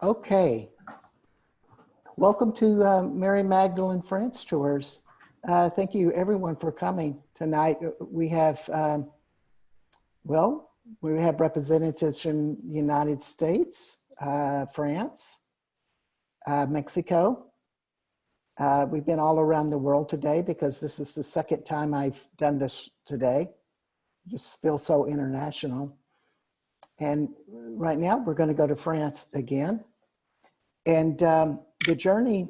Okay, welcome to Mary Magdalene France Tours. Thank you everyone for coming tonight. We have, we have representatives from the United States, France, Mexico. We've been all around the world today because this is the second time I've done this today. Just feel so international. And right now we're going to go to France again. And the journey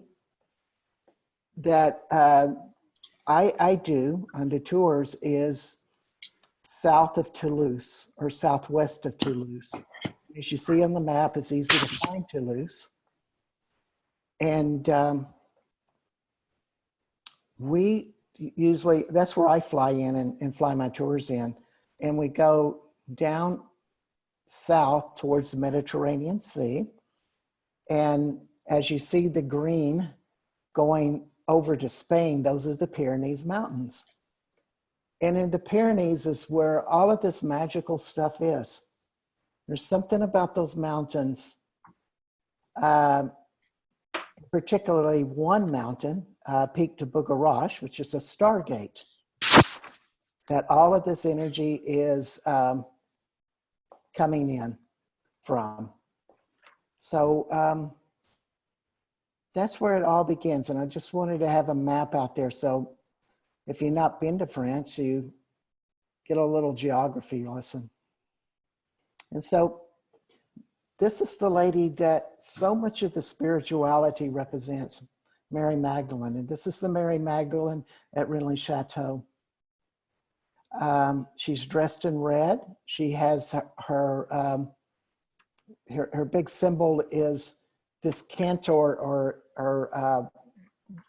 that I do on the tours is south of Toulouse or southwest of Toulouse. As you see on the map, it's easy to find Toulouse. And we usually, that's where I fly in and fly my tours in. And we go down south towards the Mediterranean Sea. And as you see the green going over to Spain, those are the Pyrenees Mountains. And in the Pyrenees is where all of this magical stuff is. There's something about those mountains, particularly one mountain, Pic de Bougueroche, which is a stargate, that all of this energy is coming in from. So that's where it all begins. And I just wanted to have a map out there. So if you've not been to France, you get a little geography lesson. And so this is the lady that so much of the spirituality represents, Mary Magdalene. And this is the Mary Magdalene at Renly Chateau. She's dressed in red. She has her big symbol is this cantor or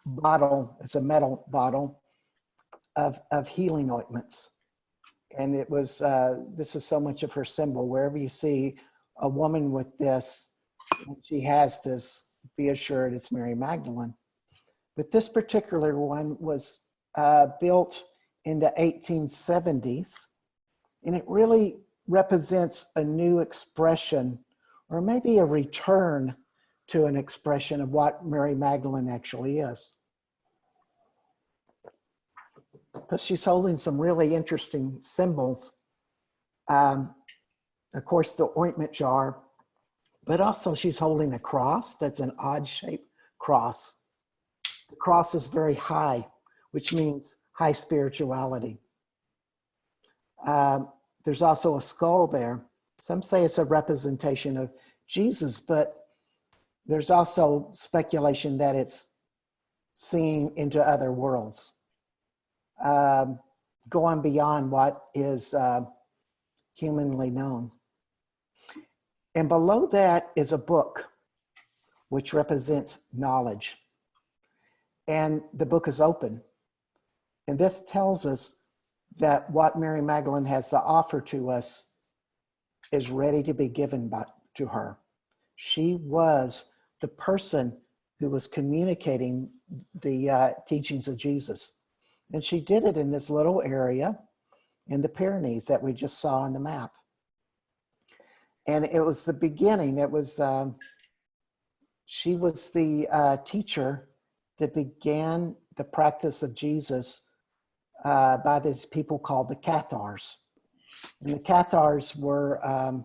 bottle. It's a metal bottle of healing ointments. And it was, this is so much of her symbol. Wherever you see a woman with this, she has this, be assured it's Mary Magdalene. But this particular one was built in the 1870s. And it really represents a new expression, or maybe a return to an expression of what Mary Magdalene actually is. Because she's holding some really interesting symbols. Of course, the ointment jar, but also she's holding a cross that's an odd-shaped cross. The cross is very high, which means high spirituality. There's also a skull there. Some say it's a representation of Jesus, but there's also speculation that it's seeing into other worlds, going beyond what is humanly known. And below that is a book, which represents knowledge. And the book is open. And this tells us that what Mary Magdalene has to offer to us is ready to be given to her. She was the person who was communicating the teachings of Jesus. And she did it in this little area in the Pyrenees that we just saw on the map. And it was the beginning. It was, she was the teacher that began the practice of Jesus by these people called the Cathars. And the Cathars were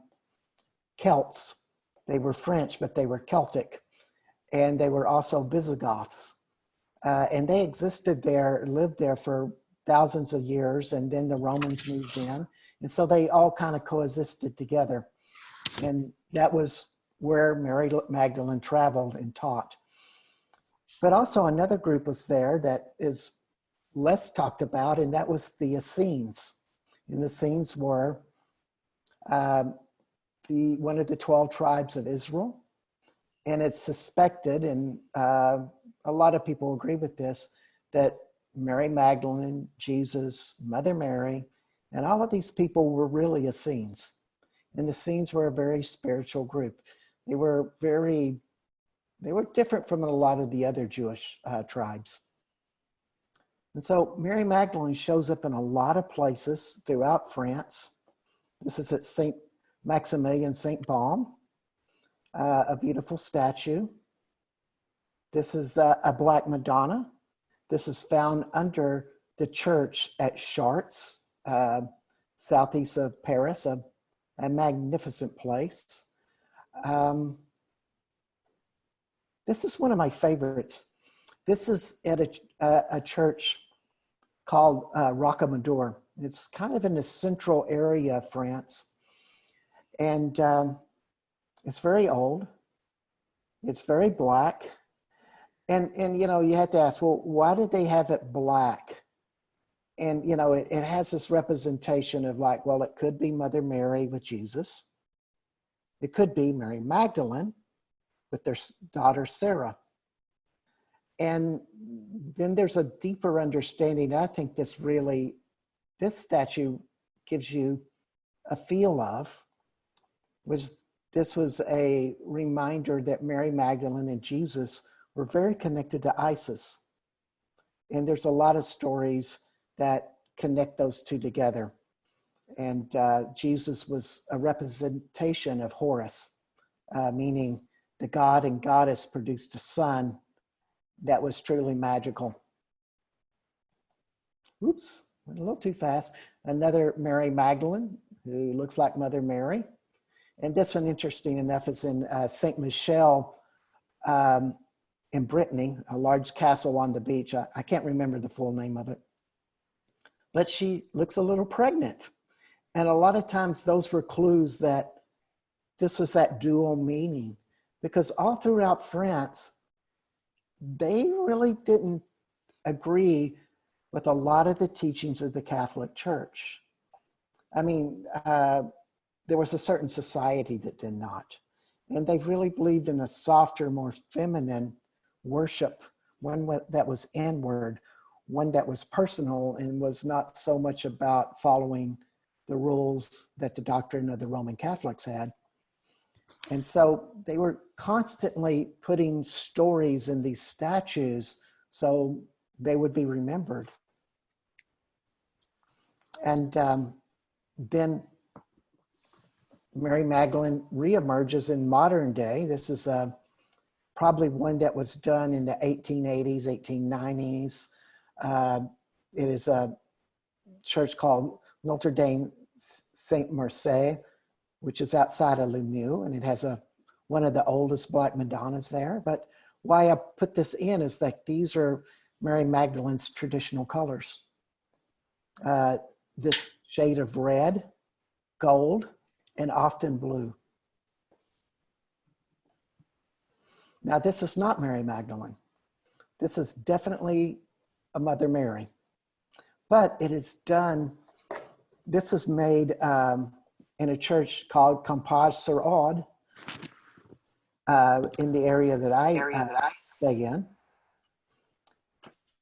Celts. They were French, but they were Celtic. And they were also Visigoths. And they existed there, lived there for thousands of years, and then the Romans moved in. And so they all kind of coexisted together. And that was where Mary Magdalene traveled and taught. But also another group was there that is less talked about, and that was the Essenes. And the Essenes were one of the 12 tribes of Israel. And it's suspected, and a lot of people agree with this, that Mary Magdalene, Jesus, Mother Mary, and all of these people were really Essenes. And the Essenes were a very spiritual group. They were different from a lot of the other Jewish tribes. And so Mary Magdalene shows up in a lot of places throughout France. This is at Saint Maximilian, Saint Baume. a beautiful statue. This is a black Madonna. This is found under the church at Chartres, southeast of Paris, a magnificent place. This is one of my favorites. This is at a church called Rocamadour. It's kind of in the central area of France. And it's very old. It's very black. And you know, you have to ask, well, why did they have it black? And, you know, it has this representation of like, well, it could be Mother Mary with Jesus. It could be Mary Magdalene with their daughter Sarah. And then there's a deeper understanding. I think this statue gives you a feel of, this was a reminder that Mary Magdalene and Jesus were very connected to Isis. And there's a lot of stories that connect those two together. And Jesus was a representation of Horus, meaning the god and goddess produced a son that was truly magical. Oops, went a little too fast. Another Mary Magdalene, who looks like Mother Mary. And this one, interesting enough, is in Saint Michel in Brittany, a large castle on the beach. I can't remember the full name of it. But she looks a little pregnant. And a lot of times those were clues that this was that dual meaning, because all throughout France, they really didn't agree with a lot of the teachings of the Catholic Church. I mean, there was a certain society that did not. And they really believed in a softer, more feminine worship, one that was inward, one that was personal and was not so much about following the rules that the doctrine of the Roman Catholics had. And so they were constantly putting stories in these statues so they would be remembered. And then Mary Magdalene reemerges in modern day. This is probably one that was done in the 1880s, 1890s. It is a church called Notre Dame Saint Marseille, which is outside of Limoux, and it has one of the oldest black Madonnas there. But why I put this in is that these are Mary Magdalene's traditional colors. This shade of red, gold, and often blue. Now, this is not Mary Magdalene. This is definitely a Mother Mary, but it is done, this is made in a church called Cathars in the area that I stay in.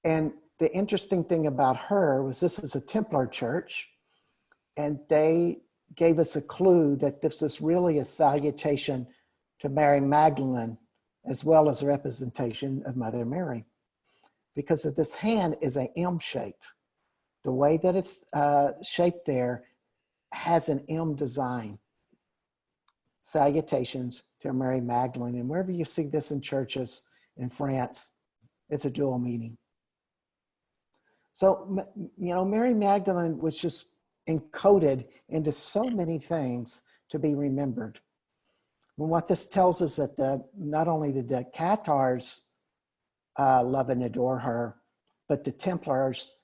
And the interesting thing about her was this is a Templar church, and they gave us a clue that this was really a salutation to Mary Magdalene, as well as a representation of Mother Mary. Because of this hand is an M shape. The way that it's shaped there has an M design. Salutations to Mary Magdalene. And wherever you see this in churches in France, it's a dual meaning. So, you know, Mary Magdalene was just encoded into so many things to be remembered. And what this tells us that not only did the Cathars love and adore her, but the Templars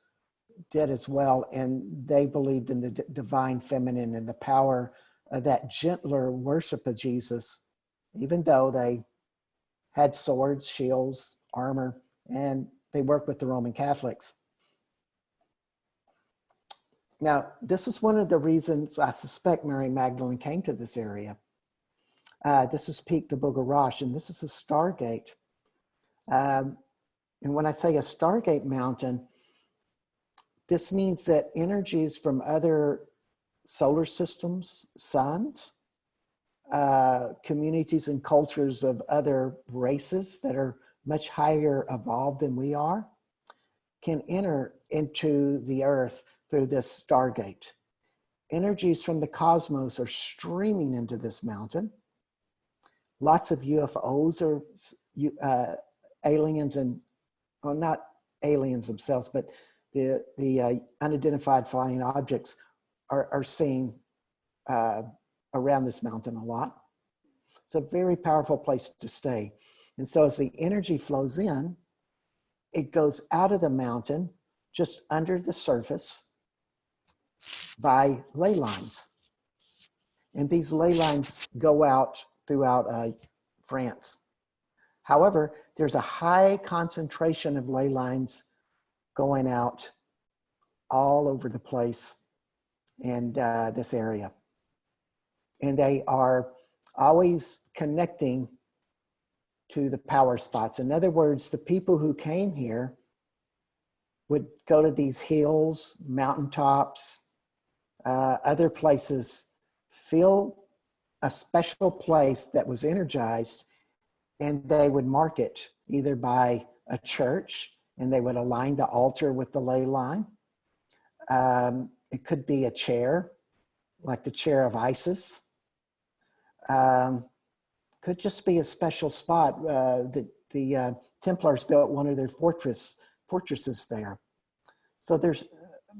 did as well. And they believed in the divine feminine and the power of that gentler worship of Jesus, even though they had swords, shields, armor, and they worked with the Roman Catholics. Now, this is one of the reasons I suspect Mary Magdalene came to this area. This is Pic de Bogarache, and this is a stargate. And when I say a stargate mountain, this means that energies from other solar systems, suns, communities and cultures of other races that are much higher evolved than we are, can enter into the earth through this stargate. Energies from the cosmos are streaming into this mountain. lots of UFOs or aliens, and well, not aliens themselves, but the unidentified flying objects are seen around this mountain a lot. It's a very powerful place to stay. And so as the energy flows in, it goes out of the mountain just under the surface by ley lines. And these ley lines go out throughout France. However, there's a high concentration of ley lines going out all over the place in this area. And they are always connecting to the power spots. In other words, the people who came here would go to these hills, mountaintops, other places, feel a special place that was energized, and they would mark it either by a church, and they would align the altar with the ley line. It could be a chair, like the chair of Isis. Could just be a special spot. The Templars built one of their fortresses there. So there's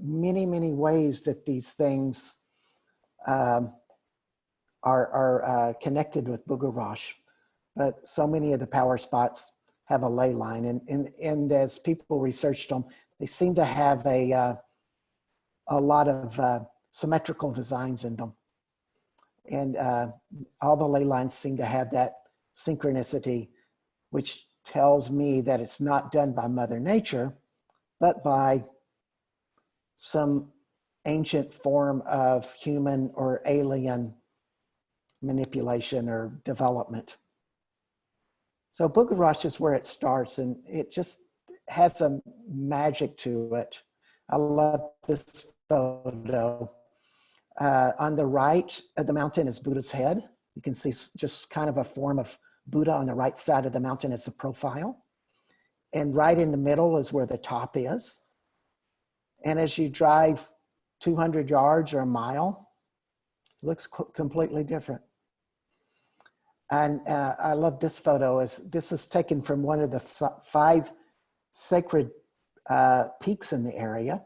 many, many ways that these things are connected with Bugarash, but so many of the power spots have a ley line, and as people researched them, they seem to have a lot of symmetrical designs in them. And all the ley lines seem to have that synchronicity, which tells me that it's not done by Mother Nature, but by some ancient form of human or alien manipulation or development. So Bugarash is where it starts, and it just has some magic to it. I love this photo. On the right of the mountain is Buddha's head. You can see just kind of a form of Buddha on the right side of the mountain as a profile. And right in the middle is where the top is. And as you drive 200 yards or a mile, it looks completely different. And I love this photo. This is taken from one of the 5 sacred peaks in the area,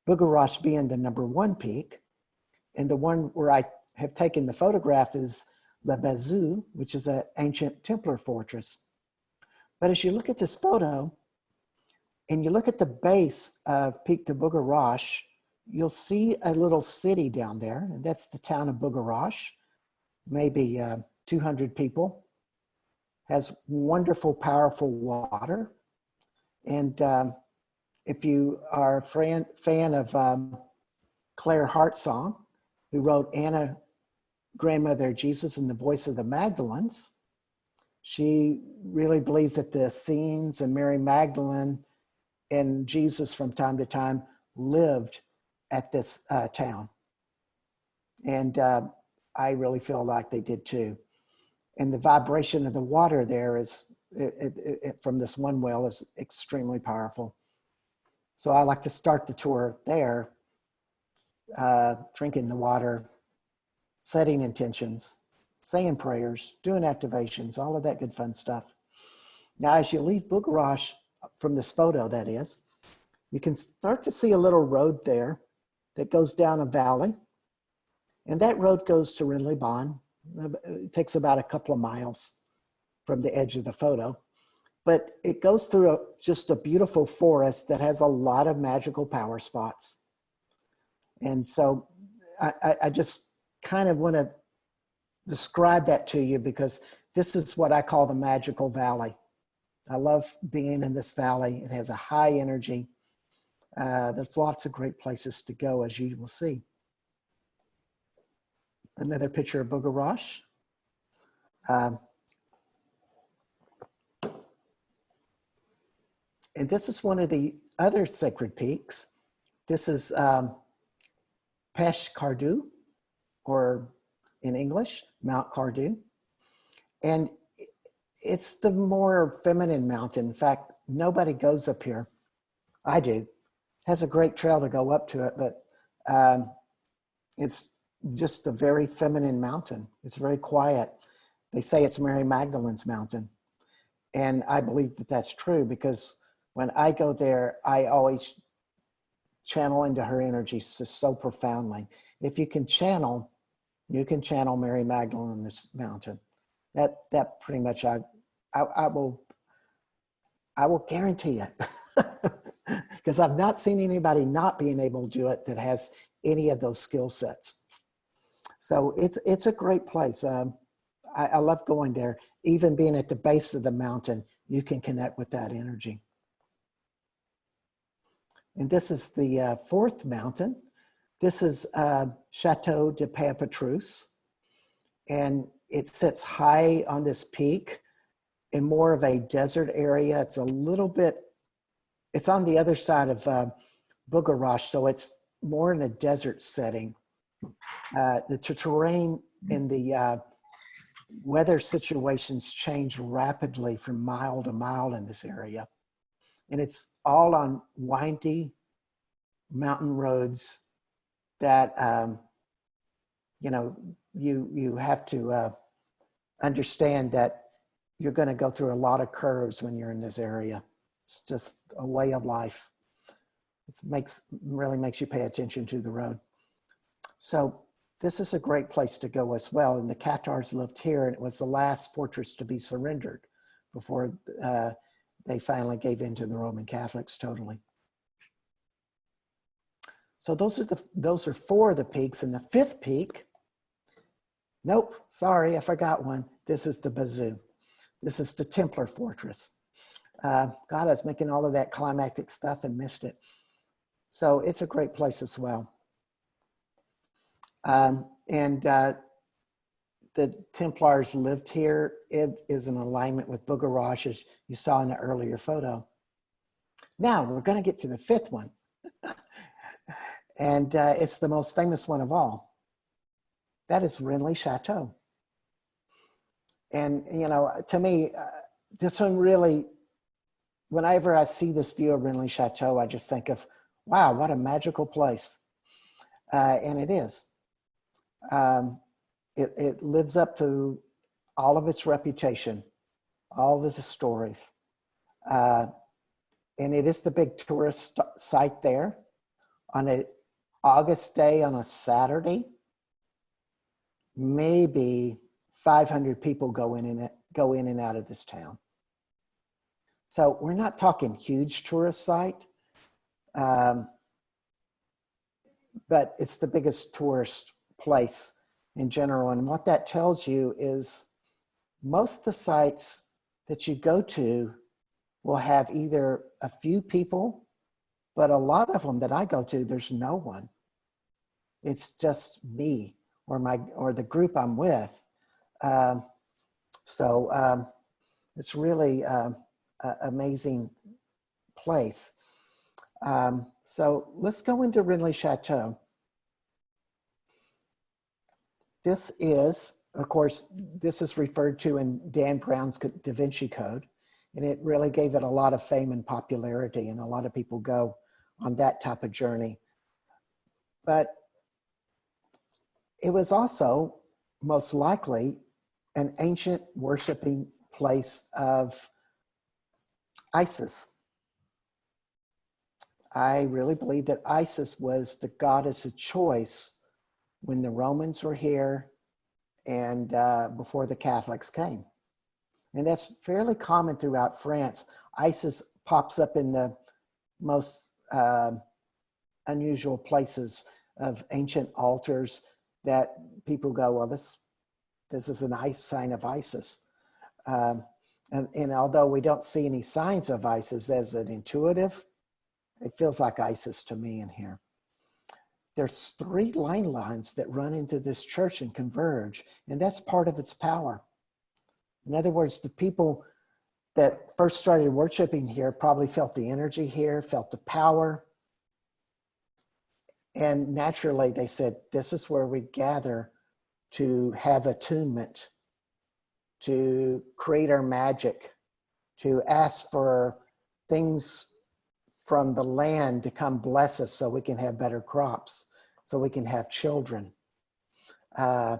Bugarash being the #1 peak. And the one where I have taken the photograph is Le Bazou, which is an ancient Templar fortress. But as you look at this photo, and you look at the base of Peak de Bugarash, you'll see a little city down there, and that's the town of Bugarash, maybe 200 people, has wonderful, powerful water. And if you are a fan of Claire Hartsong, who wrote Anna, Grandmother of Jesus and the Voice of the Magdalenes, she really believes that the Essenes and Mary Magdalene and Jesus from time to time lived at this town. And I really feel like they did too. And the vibration of the water there is, from this one well, is extremely powerful. So I like to start the tour there, drinking the water, setting intentions, saying prayers, doing activations, all of that good fun stuff. Now, as you leave Bugarash, from this photo that is, you can start to see a little road there that goes down a valley. And that road goes to Renly Bonn. It takes about a couple of miles from the edge of the photo. But it goes through just a beautiful forest that has a lot of magical power spots. And so I just kind of want to describe that to you, because this is what I call the magical valley. I love being in this valley. It has a high energy. There's lots of great places to go, as you will see. Another picture of Bugarash. And this is one of the other sacred peaks. This is Peche Cardu, or in English, Mount Cardu. And it's the more feminine mountain. In fact, nobody goes up here. I do. It has a great trail to go up to it, but it's just a very feminine mountain. It's very quiet. They say it's Mary Magdalene's mountain. And I believe that that's true because when I go there, I always channel into her energy so profoundly. If you can channel Mary Magdalene on this mountain. That pretty much I will guarantee it. Because I've not seen anybody not being able to do it that has any of those skill sets. So it's a great place. I love going there. Even being at the base of the mountain, you can connect with that energy. And this is the fourth mountain. This is Chateau de Truce. And it sits high on this peak in more of a desert area. It's a little bit, it's on the other side of Bucharest, so it's more in a desert setting. The terrain and the weather situations change rapidly from mile to mile in this area. And it's all on windy mountain roads that, you know, you have to understand that you're going to go through a lot of curves when you're in this area. It's just a way of life. It really makes you pay attention to the road. So this is a great place to go as well. And the Cathars lived here, and it was the last fortress to be surrendered before they finally gave in to the Roman Catholics totally. So those are four of the peaks. And the fifth peak, nope, sorry, I forgot one. This is the Bazou. This is the Templar Fortress. God, I was making all of that climactic stuff and missed it. So it's a great place as well. The Templars lived here. It is in alignment with Bucharest, as you saw in the earlier photo. Now we're going to get to the fifth one. And it's the most famous one of all. That is Renly Chateau. And, you know, to me, this one really, whenever I see this view of Renly Chateau, I just think of, wow, what a magical place. And it is. It lives up to all of its reputation, all of its stories. And it is the big tourist site there. On an August day on a Saturday, maybe 500 people go in and out of this town. So we're not talking huge tourist site, but it's the biggest tourist place in general. And what that tells you is most of the sites that you go to will have either a few people, but a lot of them that I go to, there's no one. It's just me or the group I'm with. It's really an amazing place. So let's go into Renly Chateau. This is, of course, this is referred to in Dan Brown's Da Vinci Code, and it really gave it a lot of fame and popularity, and a lot of people go on that type of journey. But it was also most likely an ancient worshiping place of Isis. I really believe that Isis was the goddess of choice when the Romans were here and before the Catholics came. And that's fairly common throughout France. Isis pops up in the most unusual places of ancient altars that people go, well, this is a sign of Isis. And although we don't see any signs of Isis as an intuitive, it feels like Isis to me in here. There's 3 Ley Lines that run into this church and converge, and that's part of its power. In other words, the people that first started worshiping here probably felt the energy here, felt the power. And naturally they said, this is where we gather to have attunement, to create our magic, to ask for things from the land to come bless us so we can have better crops, so we can have children, and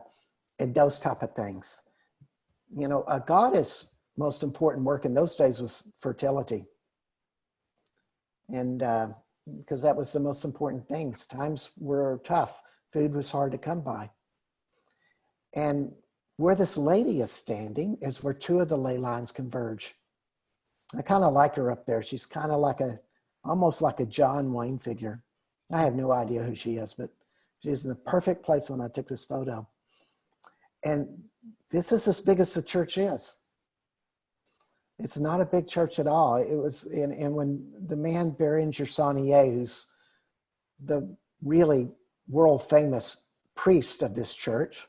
those type of things. You know, a goddess' most important work in those days was fertility. And because that was the most important things. Times were tough. Food was hard to come by. And where this lady is standing is where two of the ley lines converge. I kind of like her up there. She's kind of like almost like a John Wayne figure. I have no idea who she is, but she's in the perfect place when I took this photo. And this is as big as the church is. It's not a big church at all. It was, and when the man Bérenger Saunier, who's the really world famous priest of this church,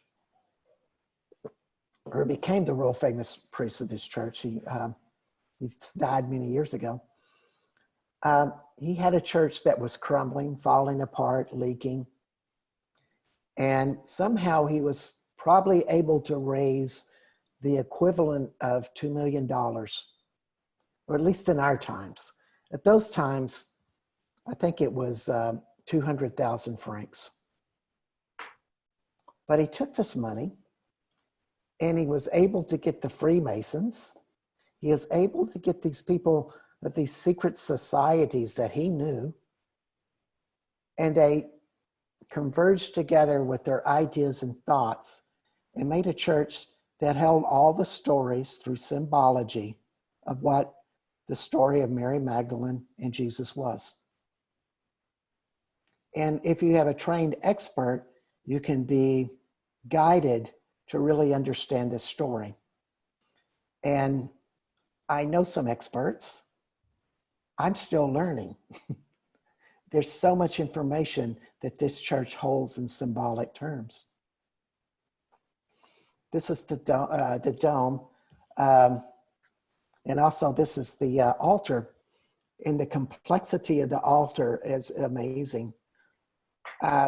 or became the world famous priest of this church, he died many years ago. He had a church that was crumbling, falling apart, leaking. And somehow he was probably able to raise the equivalent of $2 million, or at least in our times. At those times, I think it was 200,000 francs. But he took this money and he was able to get the Freemasons. He was able to get these people of these secret societies that he knew, and they converged together with their ideas and thoughts and made a church that held all the stories through symbology of what the story of Mary Magdalene and Jesus was. And if you have a trained expert, you can be guided to really understand this story. And I know some experts. I'm still learning. There's so much information that this church holds in symbolic terms. This is the dome. And also this is the altar. And the complexity of the altar is amazing.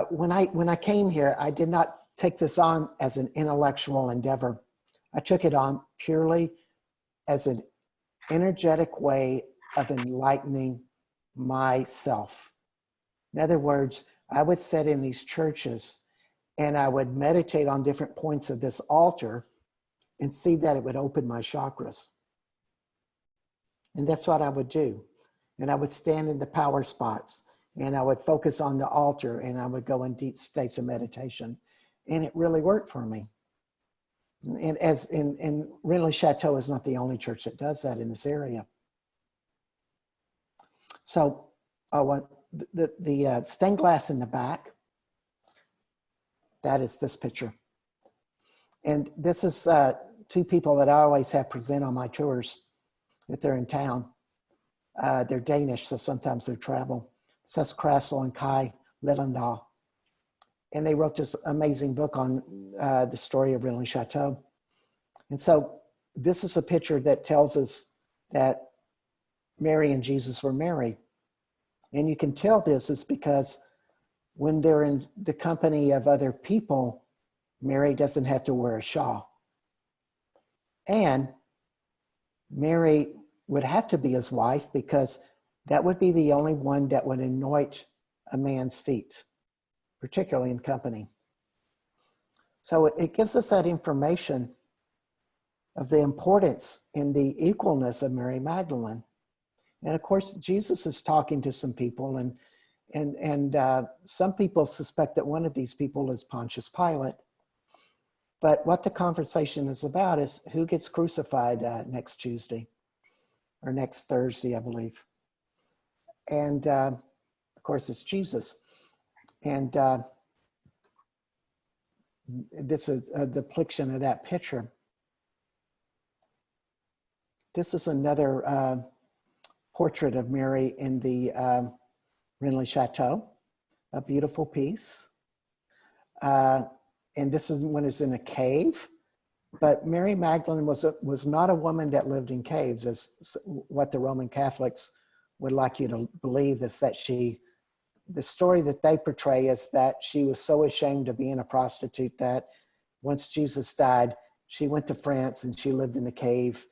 When I came here, I did not take this on as an intellectual endeavor. I took it on purely as an energetic way of enlightening myself. In other words, I would sit in these churches and I would meditate on different points of this altar and see that it would open my chakras. And that's what I would do. And I would stand in the power spots and I would focus on the altar and I would go in deep states of meditation. And it really worked for me. And as in Renly Chateau is not the only church that does that in this area. So the stained glass in the back, that is this picture. And this is two people that I always have present on my tours if they're in town. They're Danish, so sometimes they travel. Sus Krasel and Kai Lillendahl. And they wrote this amazing book on the story of Renly Chateau. And so this is a picture that tells us that Mary and Jesus were married. And you can tell this is because when they're in the company of other people, Mary doesn't have to wear a shawl. And Mary would have to be his wife because that would be the only one that would anoint a man's feet, particularly in company. So it gives us that information of the importance and the equalness of Mary Magdalene. And of course, Jesus is talking to some people, and some people suspect that one of these people is Pontius Pilate. But what the conversation is about is who gets crucified next Tuesday, or next Thursday, I believe. And of course, it's Jesus. And this is a depiction of that picture. This is another portrait of Mary in the Renly Chateau, a beautiful piece. And this is one is in a cave, but Mary Magdalene was not a woman that lived in caves, as what the Roman Catholics would like you to believe, is that the story that they portray is that she was so ashamed of being a prostitute that once Jesus died, she went to France and she lived in a cave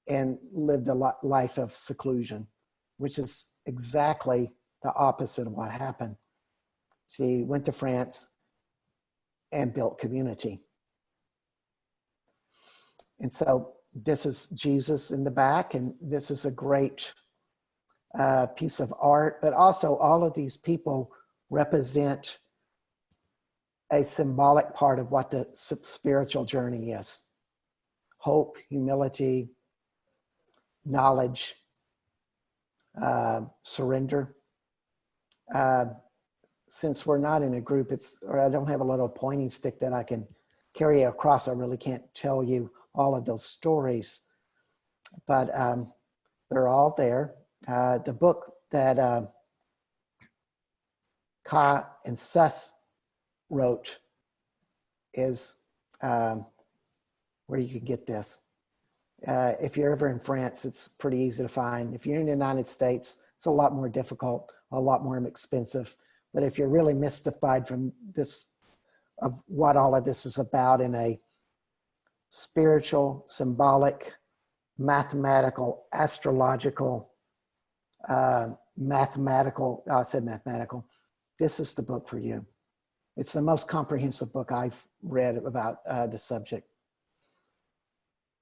and lived a life of seclusion, which is exactly the opposite of what happened. She went to France and built community. And so this is Jesus in the back, and this is a great piece of art, but also all of these people represent a symbolic part of what the spiritual journey is. Hope, humility, knowledge, surrender. Since we're not in a group, or I don't have a little pointing stick that I can carry across, I really can't tell you all of those stories, but they're all there. The book that Ka and Sess wrote is where you can get this. If you're ever in France, it's pretty easy to find. If you're in the United States, it's a lot more difficult, a lot more expensive. But if you're really mystified from this, of what all of this is about in a spiritual, symbolic, mathematical, astrological, I said mathematical, this is the book for you. It's the most comprehensive book I've read about the subject.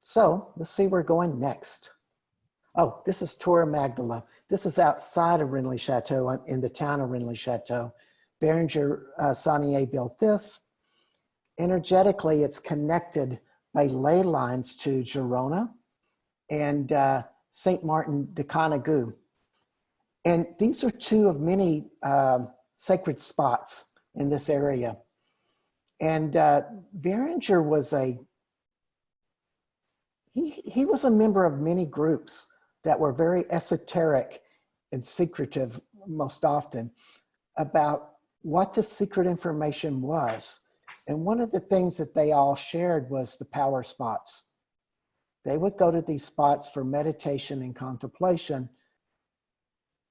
So let's see where we're going next. Oh, this is Tour Magdala. This is outside of Renly Chateau, in the town of Renly Chateau. Berenger Saunier built this. Energetically, it's connected by ley lines to Girona and Saint Martin de Canigou. And these are two of many sacred spots in this area. And Berenger was he was a member of many groups that were very esoteric and secretive most often about what the secret information was. And one of the things that they all shared was the power spots. They would go to these spots for meditation and contemplation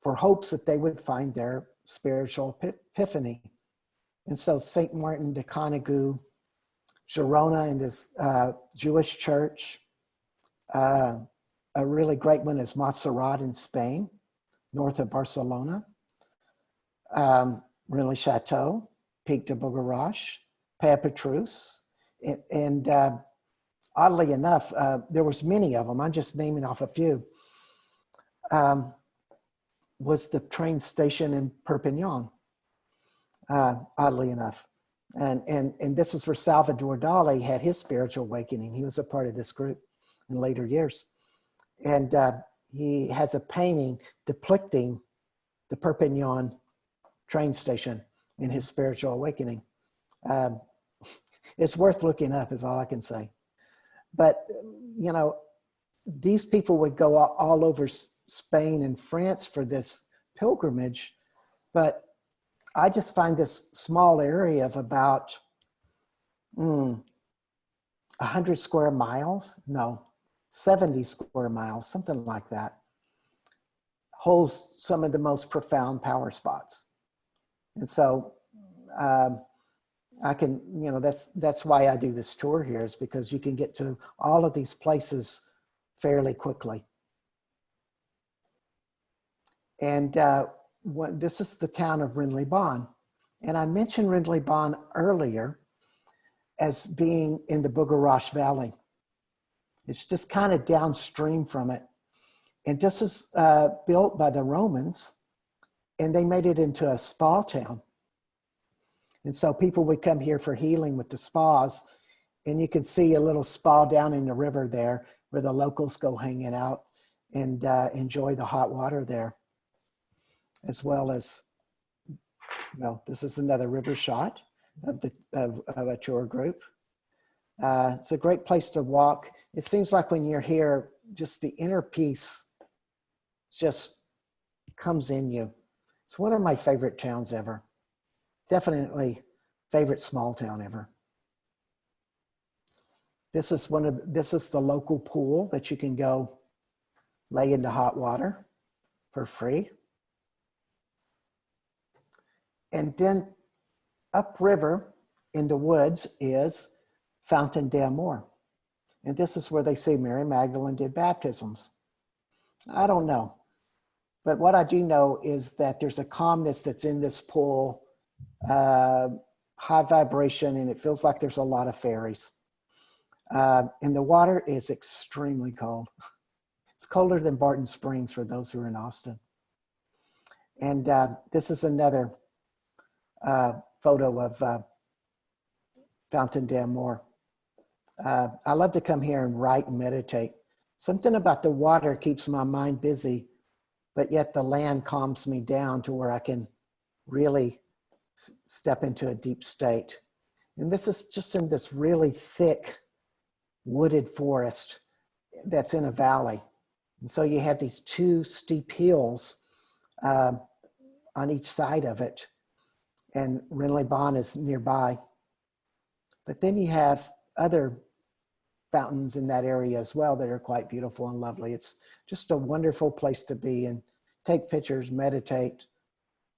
for hopes that they would find their spiritual epiphany. And so Saint Martin de Canigou, Girona in this Jewish church, a really great one is Montserrat in Spain, north of Barcelona, Renly Chateau, Pic de Bogarache, Truce, and oddly enough, there was many of them. I'm just naming off a few. Was the train station in Perpignan, oddly enough. And this is where Salvador Dali had his spiritual awakening. He was a part of this group in later years. And he has a painting depicting the Perpignan train station in his spiritual awakening. It's worth looking up, is all I can say. But, you know, these people would go all over Spain and France for this pilgrimage, but I just find this small area of about 100 square miles, no, 70 square miles, something like that, holds some of the most profound power spots. And so I can, you know, that's why I do this tour here, is because you can get to all of these places fairly quickly. And this is the town of Renly Bonn. And I mentioned Renly Bonn earlier as being in the Bogarache Valley. It's just kind of downstream from it. And this is built by the Romans, and they made it into a spa town. And so people would come here for healing with the spas. And you can see a little spa down in the river there where the locals go hanging out and enjoy the hot water there. As well as, well, this is another river shot of a tour group. It's a great place to walk. It seems like when you're here, just the inner peace just comes in you. It's one of my favorite towns ever. Definitely favorite small town ever. This is the local pool that you can go lay into hot water for free. And then upriver in the woods is Fountain d'Amour. And this is where they say Mary Magdalene did baptisms. I don't know. But what I do know is that there's a calmness that's in this pool, high vibration, and it feels like there's a lot of fairies. And the water is extremely cold. It's colder than Barton Springs for those who are in Austin. And this is another photo of Fountain d'Amour. I love to come here and write and meditate. Something about the water keeps my mind busy, but yet the land calms me down to where I can really step into a deep state. And this is just in this really thick wooded forest that's in a valley. And so you have these two steep hills on each side of it. And Renly Bonn is nearby. But then you have other fountains in that area as well that are quite beautiful and lovely. It's just a wonderful place to be and take pictures, meditate,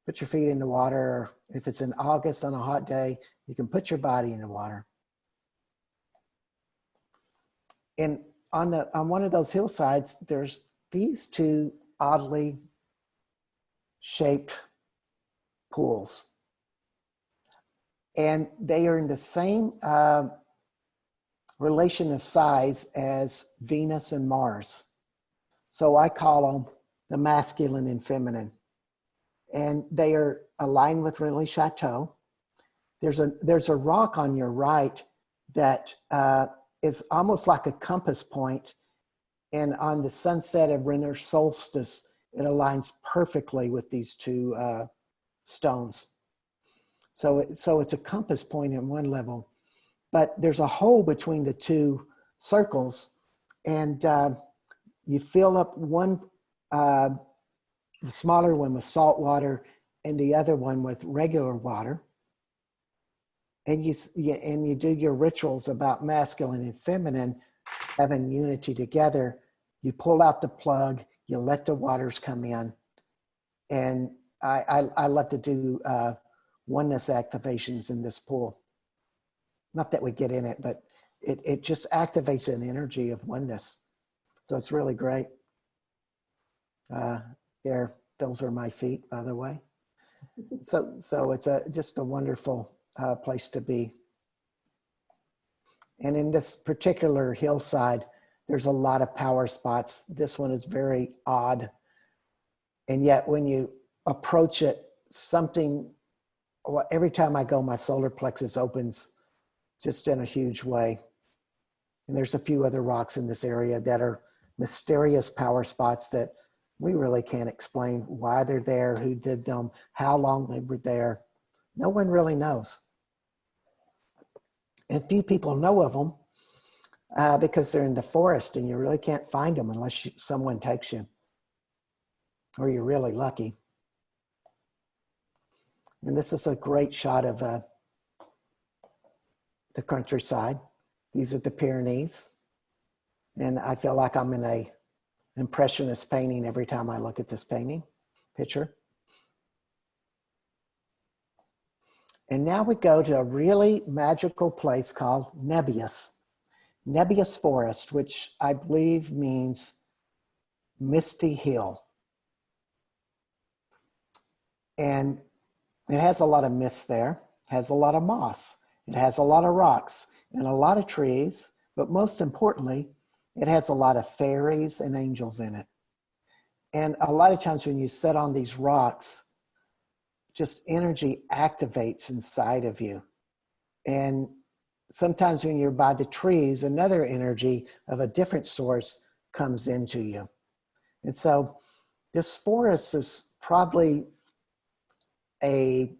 put your feet in the water. Or if it's in August on a hot day, you can put your body in the water. And on one of those hillsides, there's these two oddly shaped pools. And they are in the same relation of size as Venus and Mars. So I call them the masculine and feminine. And they are aligned with Renly Chateau. There's a rock on your right that is almost like a compass point. And on the sunset of winter solstice, it aligns perfectly with these two stones. So it's a compass point at one level, but there's a hole between the two circles, and you fill up one, the smaller one with salt water and the other one with regular water. And you do your rituals about masculine and feminine, having unity together. You pull out the plug, you let the waters come in. And I love to do oneness activations in this pool. Not that we get in it, but it just activates an energy of oneness. So it's really great. Those are my feet, by the way. So it's just a wonderful place to be. And in this particular hillside, there's a lot of power spots. This one is very odd. And yet when you approach it, every time I go, my solar plexus opens just in a huge way. And there's a few other rocks in this area that are mysterious power spots that we really can't explain why they're there, who did them, how long they were there. No one really knows. And few people know of them because they're in the forest and you really can't find them unless someone takes you, or you're really lucky. And this is a great shot of the countryside. These are the Pyrenees. And I feel like I'm in a impressionist painting every time I look at this picture. And now we go to a really magical place called Nebus Forest, which I believe means misty hill. And it has a lot of mist there, has a lot of moss, it has a lot of rocks and a lot of trees, but most importantly, it has a lot of fairies and angels in it. And a lot of times when you sit on these rocks, just energy activates inside of you. And sometimes when you're by the trees, another energy of a different source comes into you. And so this forest is probably a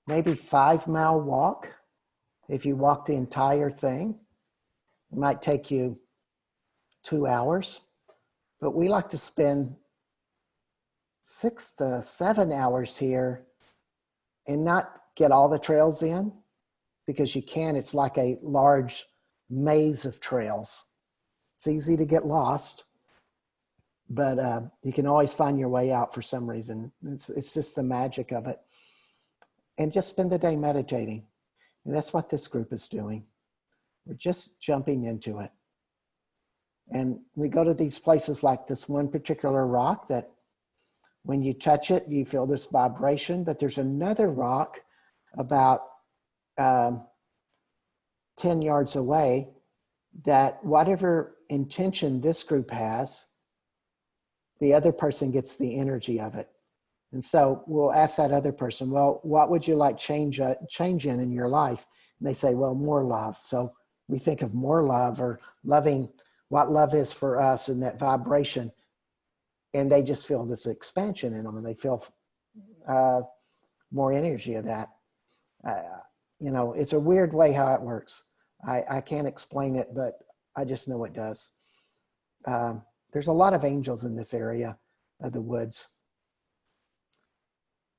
maybe 5-mile walk. If you walk the entire thing, it might take you 2 hours, but we like to spend 6 to 7 hours here and not get all the trails in, because you can. It's like a large maze of trails. It's easy to get lost, but you can always find your way out for some reason. It's just the magic of it. And just spend the day meditating. And that's what this group is doing. We're just jumping into it. And we go to these places like this one particular rock that when you touch it, you feel this vibration, but there's another rock about 10 yards away that whatever intention this group has, the other person gets the energy of it. And so we'll ask that other person, well, what would you like change in your life? And they say, well, more love. So we think of more love or loving what love is for us and that vibration. And they just feel this expansion in them and they feel more energy of that. You know, it's a weird way how it works. I can't explain it, but I just know it does. There's a lot of angels in this area of the woods.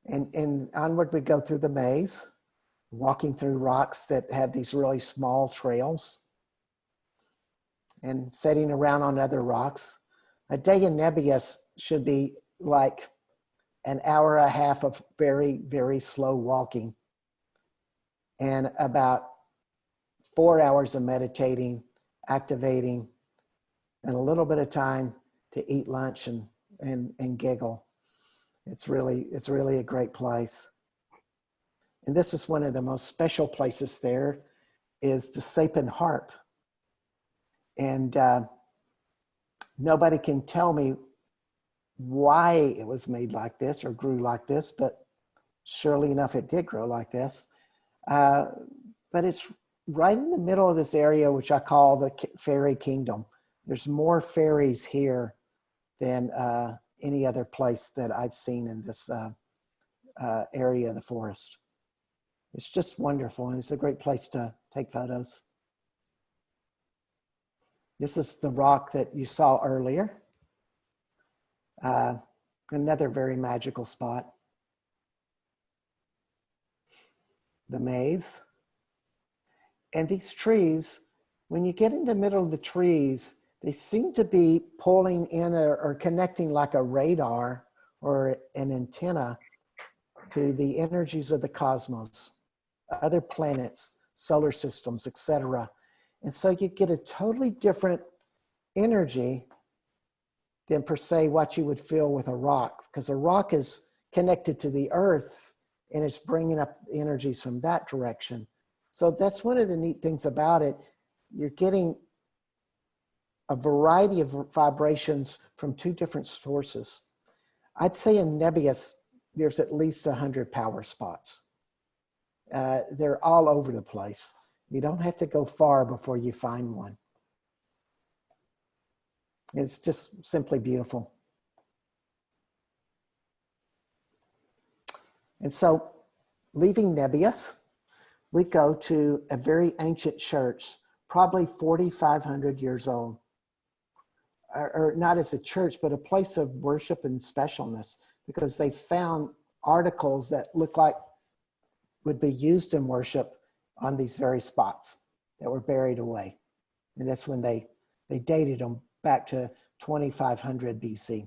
And onward we go through the maze, walking through rocks that have these really small trails and setting around on other rocks. A day in Nebus should be like an hour and a half of very, very slow walking and about 4 hours of meditating, activating, and a little bit of time to eat lunch and giggle. It's really a great place. And this is one of the most special places there is the Sapen Harp. And nobody can tell me why it was made like this or grew like this, but surely enough, it did grow like this. But it's right in the middle of this area, which I call the fairy kingdom. There's more fairies here than any other place that I've seen in this area of the forest. It's just wonderful, and it's a great place to take photos. This is the rock that you saw earlier. Another very magical spot. The maze. And these trees, when you get in the middle of the trees, they seem to be pulling in or connecting like a radar or an antenna to the energies of the cosmos, other planets, solar systems, etc. And so you get a totally different energy than per se what you would feel with a rock, because a rock is connected to the earth and it's bringing up energies from that direction. So that's one of the neat things about it. You're getting a variety of vibrations from two different sources. I'd say in Nebus, there's at least 100 power spots. They're all over the place. You don't have to go far before you find one. It's just simply beautiful. And so, leaving Nebus, we go to a very ancient church, probably 4,500 years old. Or not as a church, but a place of worship and specialness, because they found articles that look like would be used in worship on these very spots that were buried away. And that's when they dated them back to 2500 BC.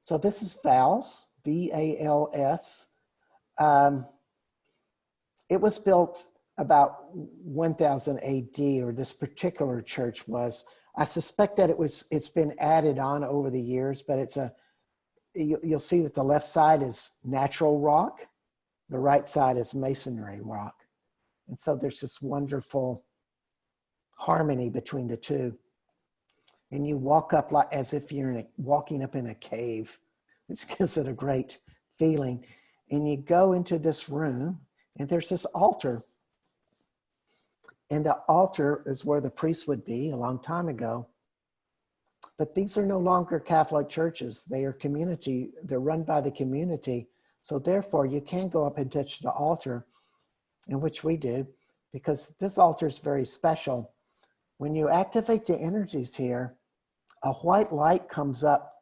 So this is Vals, V-A-L-S. It was built about 1000 AD, or this particular church was. I suspect that it's been added on over the years, but you'll see that the left side is natural rock, the right side is masonry rock. And so there's this wonderful harmony between the two. And you walk up like as if you're walking up in a cave, which gives it a great feeling. And you go into this room, and there's this altar. And the altar is where the priest would be a long time ago. But these are no longer Catholic churches. They are community. They're run by the community. So therefore, you can go up and touch the altar, in which we do, because this altar is very special. When you activate the energies here, a white light comes up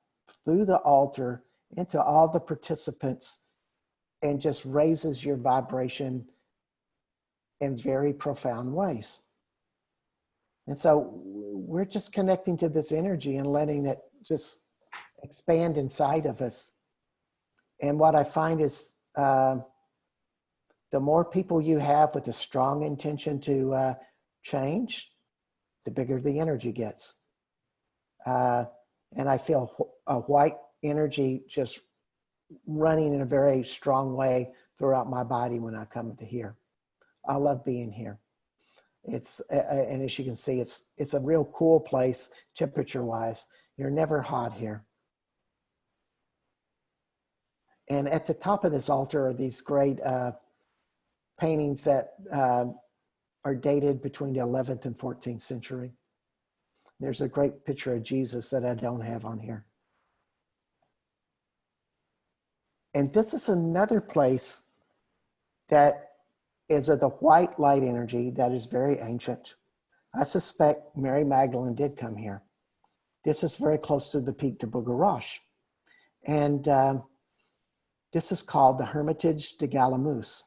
through the altar into all the participants and just raises your vibration in very profound ways. And so we're just connecting to this energy and letting it just expand inside of us. And what I find is the more people you have with a strong intention to change, the bigger the energy gets. And I feel a white energy just running in a very strong way throughout my body when I come to here. I love being here. And as you can see, it's a real cool place temperature-wise. You're never hot here. And at the top of this altar are these great paintings that are dated between the 11th and 14th century. There's a great picture of Jesus that I don't have on here. And this is another place that is of the white light energy that is very ancient. I suspect Mary Magdalene did come here. This is very close to the Pic de Bougueroche. And this is called the Hermitage de Galamus.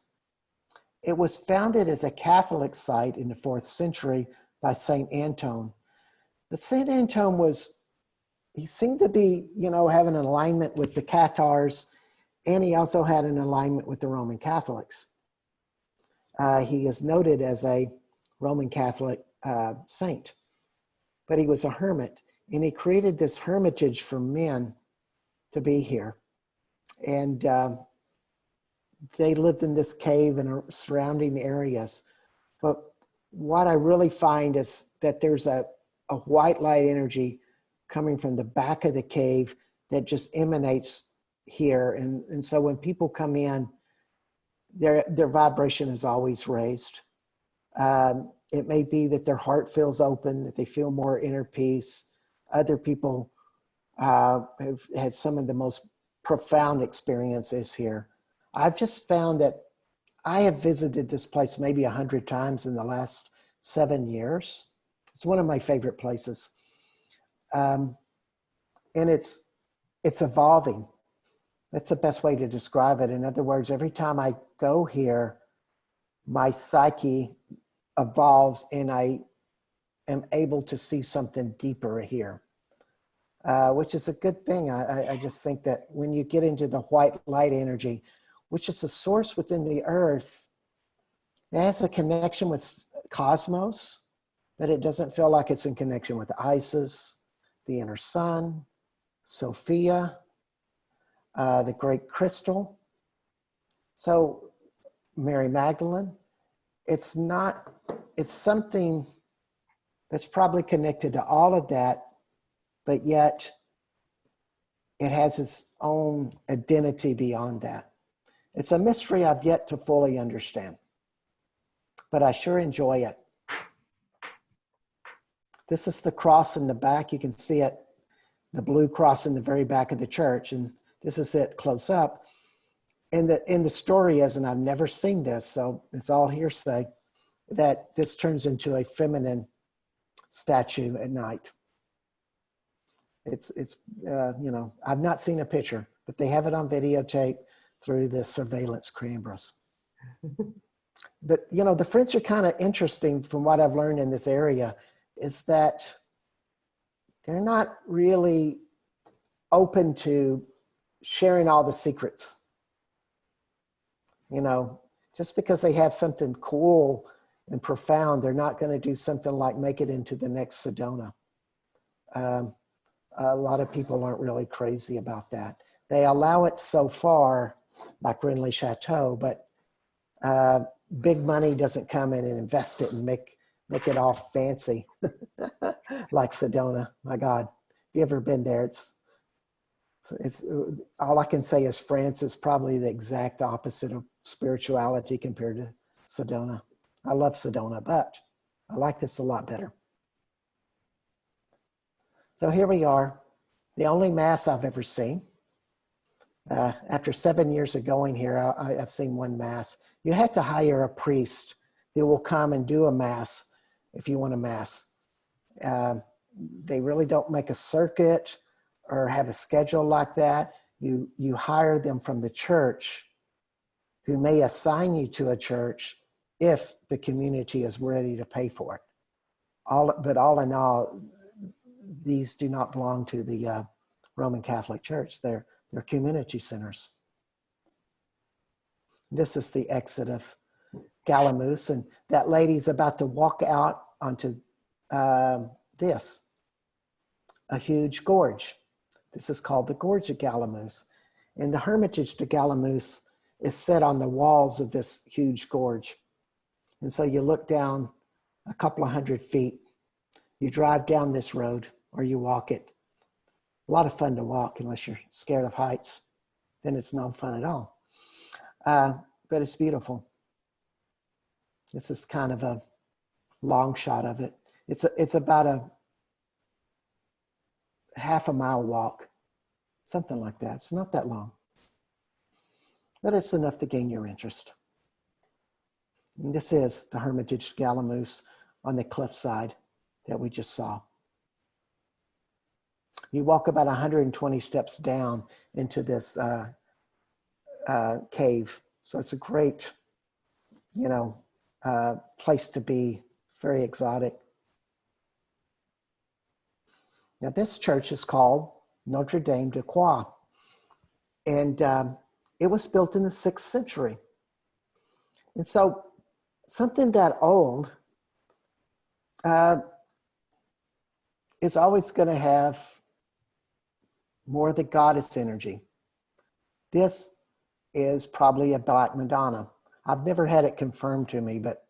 It was founded as a Catholic site in the 4th century by Saint Anton. But Saint Anton he seemed to be, having an alignment with the Cathars, and he also had an alignment with the Roman Catholics. He is noted as a Roman Catholic saint, but he was a hermit, and he created this hermitage for men to be here. And they lived in this cave and surrounding areas. But what I really find is that there's a white light energy coming from the back of the cave that just emanates here. And so when people come in, their vibration is always raised. It may be that their heart feels open, that they feel more inner peace. Other people have had some of the most profound experiences here. I've just found that I have visited this place maybe 100 times in the last 7 years. It's one of my favorite places. And it's evolving. That's the best way to describe it. In other words, every time I go here, my psyche evolves and I am able to see something deeper here, which is a good thing. I just think that when you get into the white light energy, which is a source within the earth, it has a connection with cosmos, but it doesn't feel like it's in connection with Isis, the inner sun, Sophia, the great crystal. So Mary Magdalene, it's something that's probably connected to all of that, but yet it has its own identity beyond that. It's a mystery I've yet to fully understand, but I sure enjoy it. This is the cross in the back. You can see it, the blue cross in the very back of the church, and this is it close up. And the story is, and I've never seen this, so it's all hearsay, that this turns into a feminine statue at night. It's I've not seen a picture, but they have it on videotape through the surveillance cameras. But, the French are kind of interesting from what I've learned in this area, is that they're not really open to sharing all the secrets. Just because they have something cool and profound, they're not going to do something like make it into the next Sedona. A lot of people aren't really crazy about that. They allow it so far, like Renly Chateau, but big money doesn't come in and invest it and make it all fancy like Sedona. My God, have you ever been there? It's all I can say is France is probably the exact opposite of spirituality compared to Sedona. I love Sedona, but I like this a lot better. So here we are, the only mass I've ever seen. After 7 years of going here, I've seen one mass. You have to hire a priest who will come and do a mass if you want a mass. They really don't make a circuit or have a schedule like that. You hire them from the church, who may assign you to a church if the community is ready to pay for it. But all in all, these do not belong to the Roman Catholic Church. They're community centers. This is the exit of Galamus, and that lady's about to walk out onto this, a huge gorge. This is called the Gorgia Galamus. And the Hermitage de Galamus is set on the walls of this huge gorge. And so you look down a couple of 100 feet. You drive down this road or you walk it. A lot of fun to walk unless you're scared of heights. Then it's no fun at all. But it's beautiful. This is kind of a long shot of it. It's about a half a mile walk, something like that. It's not that long, but it's enough to gain your interest. And this is the Hermitage Galamus on the cliffside that we just saw. You walk about 120 steps down into this cave. So it's a great, place to be. It's very exotic. Now this church is called Notre Dame de Croix. And it was built in the 6th century. And so something that old is always going to have more of the goddess energy. This is probably a Black Madonna. I've never had it confirmed to me, but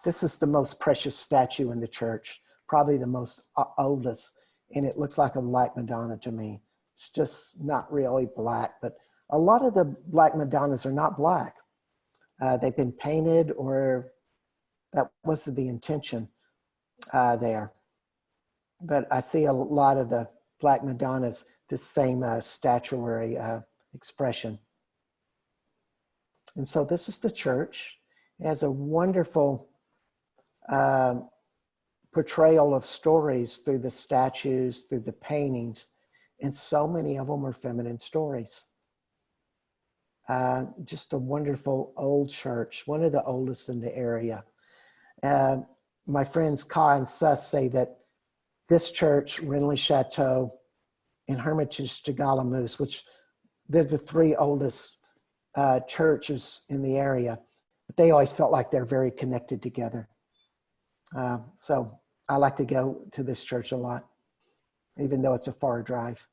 this is the most precious statue in the church, probably the most oldest, and it looks like a Black Madonna to me. It's just not really black, but a lot of the Black Madonnas are not black. They've been painted, or that wasn't the intention there. But I see a lot of the Black Madonnas, the same statuary expression. And so this is the church. It has a wonderful portrayal of stories through the statues, through the paintings, and so many of them are feminine stories. Just a wonderful old church, one of the oldest in the area. My friends Ka and Sus say that this church, Renly Chateau, and Hermitage de Galamus, which they're the 3 oldest churches in the area, but they always felt like they're very connected together. So I like to go to this church a lot, even though it's a far drive.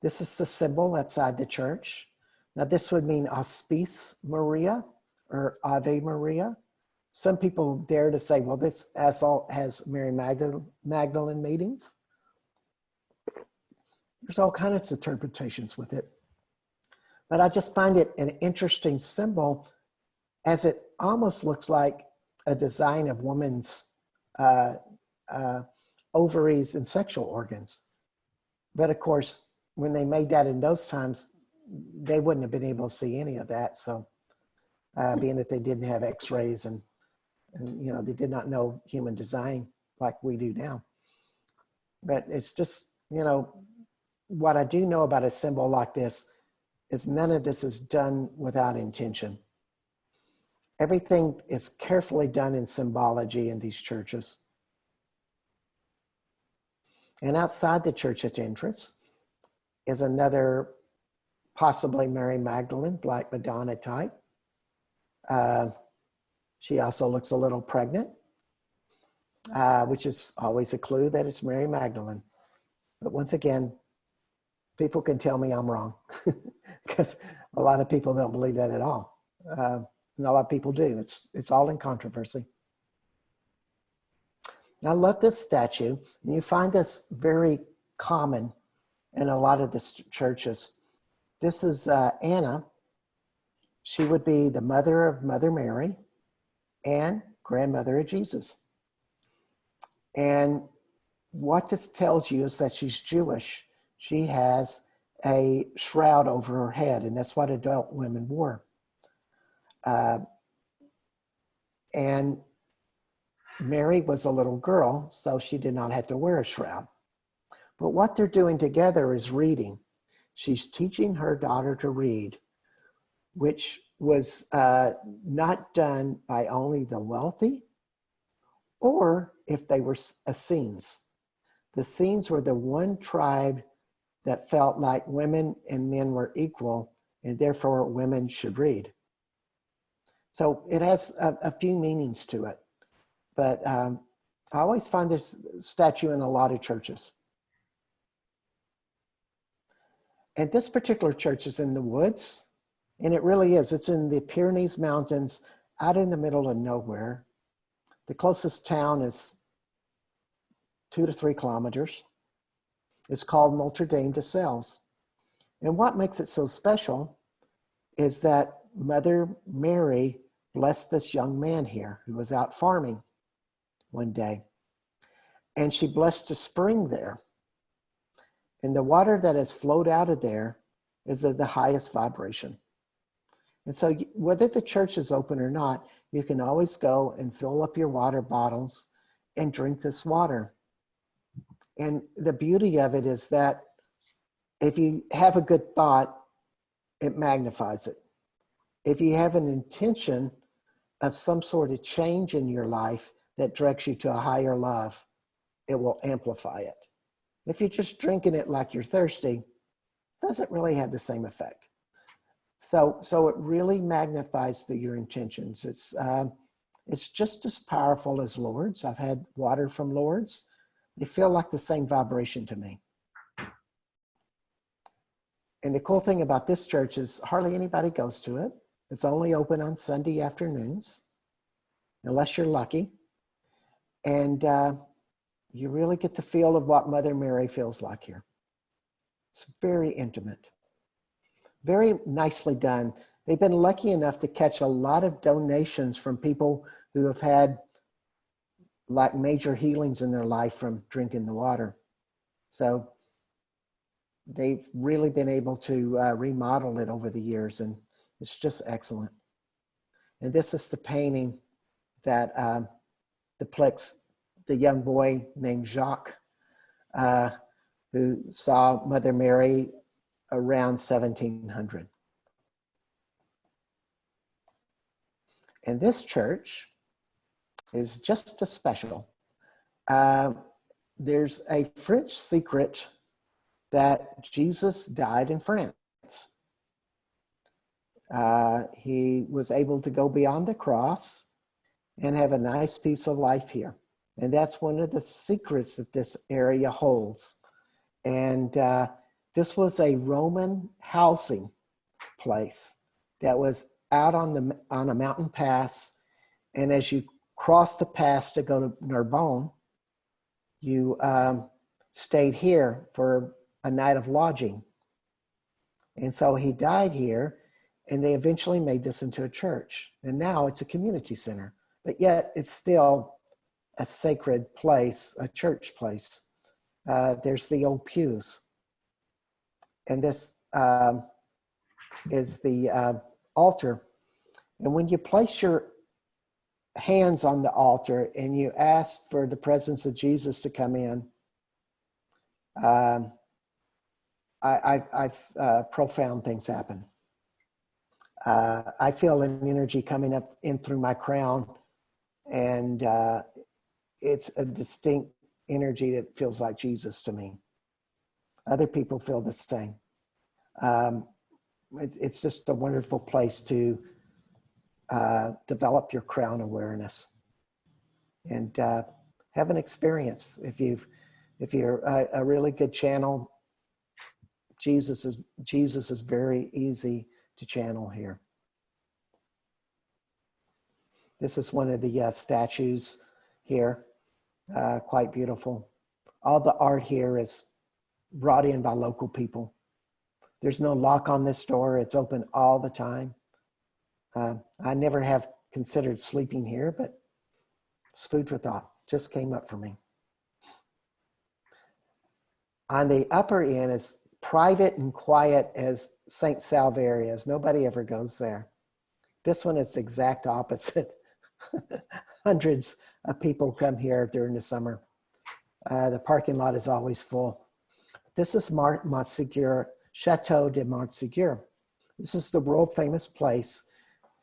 This is the symbol outside the church. Now this would mean Auspice Maria or Ave Maria. Some people dare to say, well, this has Mary Magdalene meetings. There's all kinds of interpretations with it. But I just find it an interesting symbol, as it almost looks like a design of women's ovaries and sexual organs. But of course, when they made that in those times, they wouldn't have been able to see any of that. So being that they didn't have x-rays and they did not know human design like we do now. But it's just, what I do know about a symbol like this is none of this is done without intention. Everything is carefully done in symbology in these churches. And outside the church at the entrance is another, possibly Mary Magdalene, Black Madonna type. She also looks a little pregnant, which is always a clue that it's Mary Magdalene. But once again, people can tell me I'm wrong because a lot of people don't believe that at all. And a lot of people do. It's all in controversy. Now, I love this statue, and you find this very common in a lot of the churches. This is Anna. She would be the mother of Mother Mary and grandmother of Jesus. And what this tells you is that she's Jewish. She has a shroud over her head, and that's what adult women wore. And Mary was a little girl, so she did not have to wear a shroud. But what they're doing together is reading. She's teaching her daughter to read, which was not done by only the wealthy or if they were Essenes. The Essenes were the one tribe that felt like women and men were equal, and therefore women should read. So it has a few meanings to it. But I always find this statue in a lot of churches. And this particular church is in the woods, and it really is. It's in the Pyrenees Mountains out in the middle of nowhere. The closest town is 2 to 3 kilometers. It's called Notre Dame Desales. And what makes it so special is that Mother Mary blessed this young man here who was out farming one day. And she blessed a spring there. And the water that has flowed out of there is of the highest vibration. And so whether the church is open or not, you can always go and fill up your water bottles and drink this water. And the beauty of it is that if you have a good thought, it magnifies it. If you have an intention of some sort of change in your life that directs you to a higher love, it will amplify it. If you're just drinking it like you're thirsty, it doesn't really have the same effect. So it really magnifies your intentions. It's just as powerful as Lourdes. I've had water from Lourdes. They feel like the same vibration to me. And the cool thing about this church is hardly anybody goes to it. It's only open on Sunday afternoons, unless you're lucky. And you really get the feel of what Mother Mary feels like here. It's very intimate, very nicely done. They've been lucky enough to catch a lot of donations from people who have had like major healings in their life from drinking the water. So they've really been able to remodel it over the years, and it's just excellent. And this is the painting that depicts the young boy named Jacques, who saw Mother Mary around 1700. And this church is just as special. There's a French secret that Jesus died in France. He was able to go beyond the cross and have a nice piece of life here. And that's one of the secrets that this area holds. And this was a Roman housing place that was out on a mountain pass. And as you crossed the pass to go to Narbonne, you stayed here for a night of lodging. And so he died here, and they eventually made this into a church. And now it's a community center, but yet it's still a sacred place, a church place. There's the old pews. And this is the altar. And when you place your hands on the altar and you ask for the presence of Jesus to come in, profound things happen. I feel an energy coming up in through my crown, and it's a distinct energy that feels like Jesus to me. Other people feel the same. It's just a wonderful place to develop your crown awareness and have an experience. If you're a really good channel, Jesus is very easy to channel here. This is one of the statues here, quite beautiful. All the art here is brought in by local people. There's no lock on this door. It's open all the time. I never have considered sleeping here, but it's food for thought. Just came up for me. On the upper end is private and quiet as St. Salverius. Nobody ever goes there. This one is the exact opposite. Hundreds of people come here during the summer. The parking lot is always full. This is Montségur, Chateau de Montségur. This is the world famous place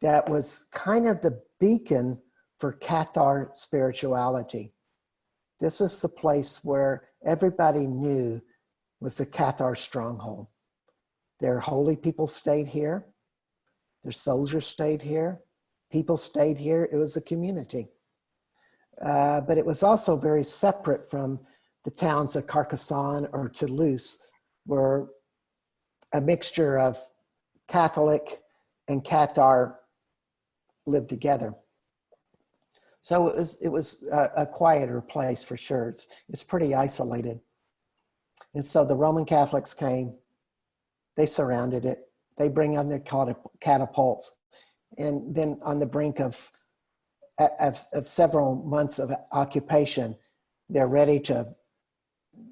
that was kind of the beacon for Cathar spirituality. This is the place where everybody knew was the Cathars Stronghold. Their holy people stayed here. Their soldiers stayed here. People stayed here. It was a community. But it was also very separate from the towns of Carcassonne or Toulouse, where a mixture of Catholic and Cathar live together. So it was a quieter place for sure. It's pretty isolated. And so the Roman Catholics came, they surrounded it, they bring on their catapults, and then on the brink of several months of occupation, they're ready to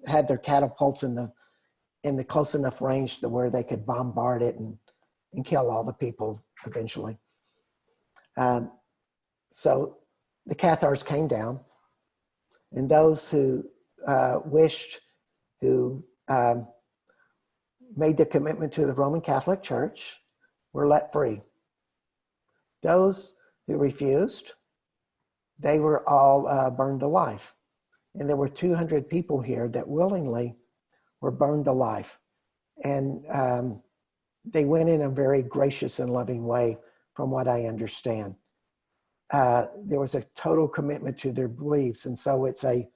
have their catapults in the close enough range to where they could bombard it and kill all the people eventually. So the Cathars came down, and those who wished, who made the commitment to the Roman Catholic Church, were let free. Those who refused, they were all burned alive. And there were 200 people here that willingly were burned alive. And they went in a very gracious and loving way, from what I understand. There was a total commitment to their beliefs. And so it's a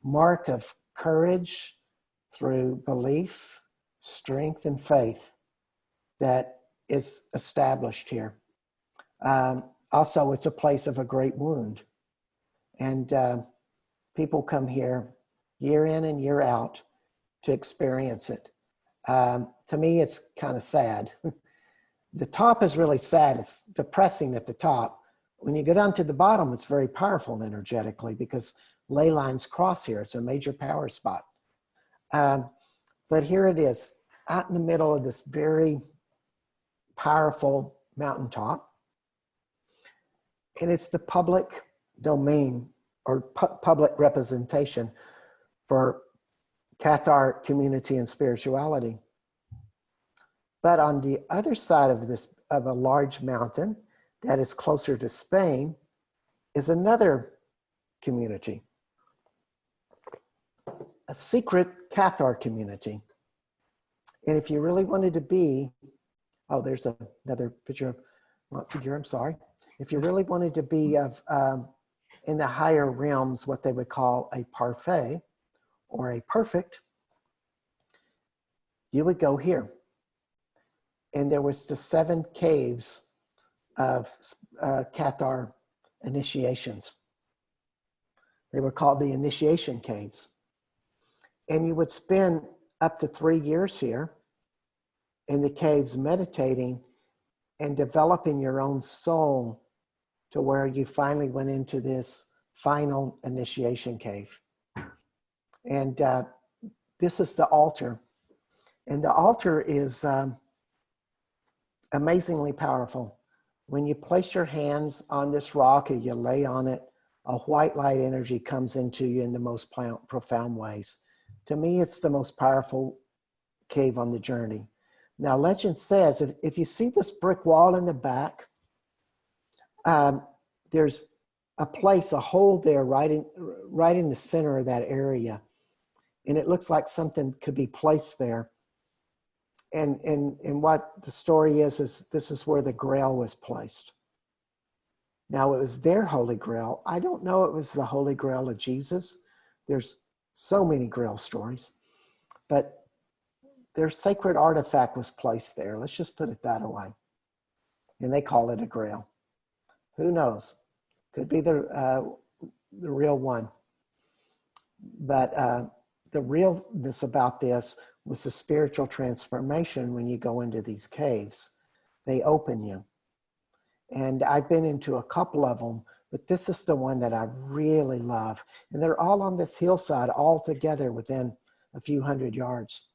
mark of courage through belief, strength, and faith that is established here. Also, it's a place of a great wound. And people come here year in and year out to experience it. To me, it's kind of sad. The top is really sad. It's depressing at the top. When you go down to the bottom, it's very powerful energetically because Ley Lines cross here. It's a major power spot. But here it is, out in the middle of this very powerful mountaintop. And it's the public domain or public representation for Cathar community and spirituality. But on the other side of this, of a large mountain that is closer to Spain, is another community, a secret Cathar community. And if you really wanted to be, oh, there's another picture of Monsieur, I'm sorry. If you really wanted to be of in the higher realms, what they would call a parfait or a perfect, you would go here. And there was the 7 caves of Cathar initiations. They were called the initiation caves. And you would spend up to 3 years here in the caves meditating and developing your own soul to where you finally went into this final initiation cave. And this is the altar. And the altar is amazingly powerful. When you place your hands on this rock and you lay on it, a white light energy comes into you in the most profound ways. To me, it's the most powerful cave on the journey. Now, legend says, if you see this brick wall in the back, there's a place, a hole there right in the center of that area. And it looks like something could be placed there. And what the story is this is where the Grail was placed. Now, it was their Holy Grail. I don't know it was the Holy Grail of Jesus. There's so many Grail stories. But their sacred artifact was placed there. Let's just put it that way. And they call it a Grail. Who knows? Could be the real one. But the realness about this was the spiritual transformation when you go into these caves. They open you. And I've been into a couple of them, but this is the one that I really love. And they're all on this hillside, all together within a few hundred yards.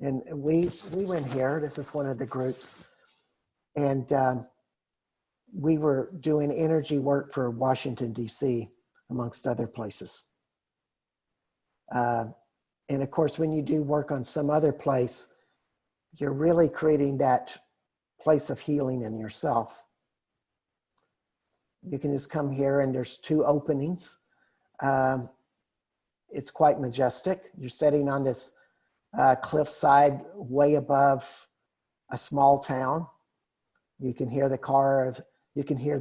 And we went here. This is one of the groups. And we were doing energy work for Washington, D.C., amongst other places. And of course, when you do work on some other place, you're really creating that place of healing in yourself. You can just come here and there's 2 openings. It's quite majestic. You're sitting on this cliffside way above a small town. You can hear the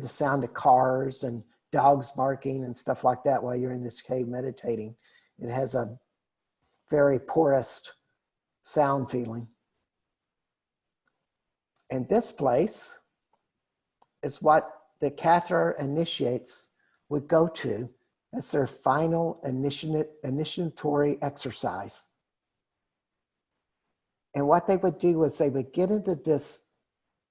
sound of cars and dogs barking and stuff like that while you're in this cave meditating. It has a very porous sound feeling. And this place is what the Cathar initiates would go to as their final initiatory exercise. And what they would do was they would get into this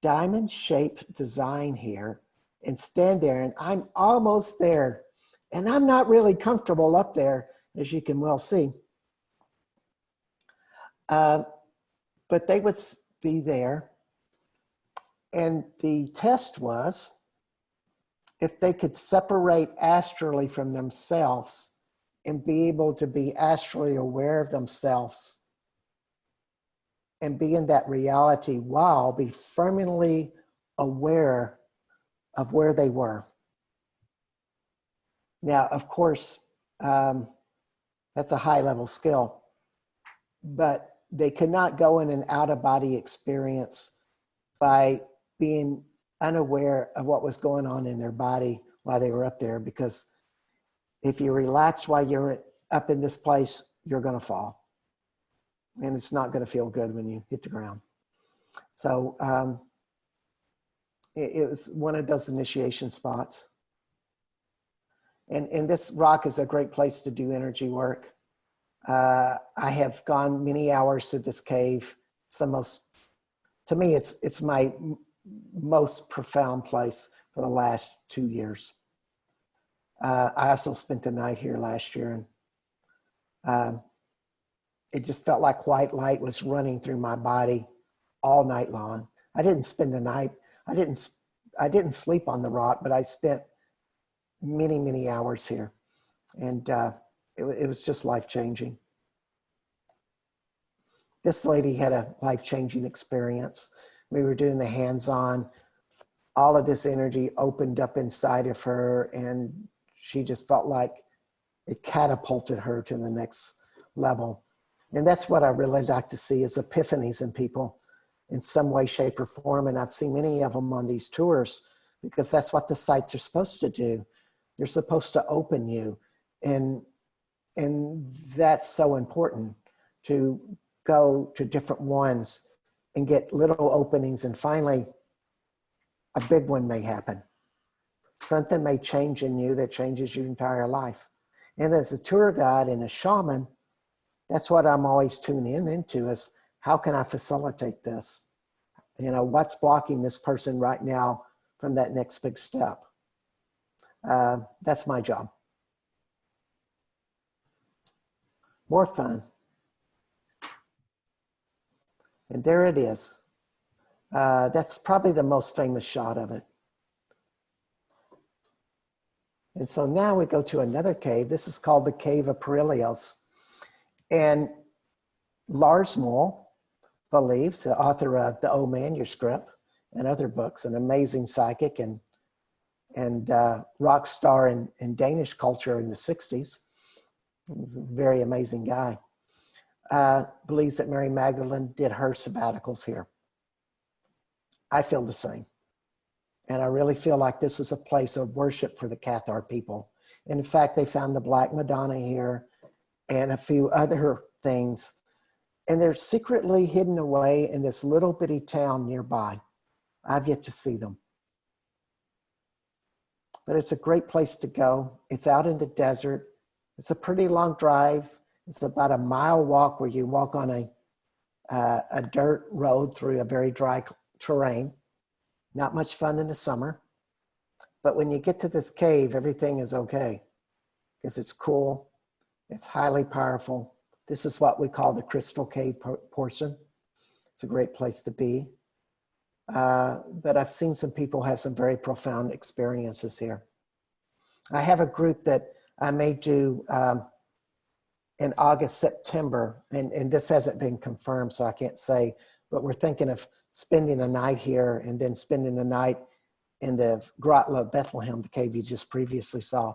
diamond-shaped design here and stand there, and I'm almost there. And I'm not really comfortable up there, as you can well see. But they would be there. And the test was if they could separate astrally from themselves and be able to be astrally aware of themselves and be in that reality while be firmly aware of where they were. Now, of course, that's a high-level skill, but they could not go in an out-of-body experience by being unaware of what was going on in their body while they were up there, because if you relax while you're up in this place, you're going to fall. And it's not going to feel good when you hit the ground. So it was one of those initiation spots. And this rock is a great place to do energy work. I have gone many hours to this cave. It's the most, to me, it's my most profound place for the last 2 years. I also spent the night here last year, and it just felt like white light was running through my body all night long. I didn't spend the night. I didn't sleep on the rock, but I spent many, many hours here, and it was just life-changing. This lady had a life-changing experience. We were doing the hands-on. All of this energy opened up inside of her, and she just felt like it catapulted her to the next level. And that's what I really like to see, is epiphanies in people in some way, shape, or form. And I've seen many of them on these tours, because that's what the sites are supposed to do. They're supposed to open you. And that's so important, to go to different ones and get little openings, and finally a big one may happen. Something may change in you that changes your entire life. And as a tour guide and a shaman, that's what I'm always tuning into, is how can I facilitate this? You know, what's blocking this person right now from that next big step? That's my job. More fun. And there it is. That's probably the most famous shot of it. And so now we go to another cave. This is called the Cave of Perillos. And Lars Moll believes, the author of the O Manuscript and other books, an amazing psychic and rock star in Danish culture in the 60s. He's a very amazing guy. Believes that Mary Magdalene did her sabbaticals here. I feel the same. And I really feel like this is a place of worship for the Cathar people. And in fact, they found the Black Madonna here and a few other things. And they're secretly hidden away in this little bitty town nearby. I've yet to see them. But it's a great place to go. It's out in the desert. It's a pretty long drive. It's about a mile walk, where you walk on a dirt road through a very dry terrain. Not much fun in the summer. But when you get to this cave, everything is okay, because it's cool. It's highly powerful. This is what we call the crystal cave portion. It's a great place to be. But I've seen some people have some very profound experiences here. I have a group that I may do in August, September, and this hasn't been confirmed, so I can't say, but we're thinking of spending a night here and then spending the night in the Grotto of Bethlehem, the cave you just previously saw.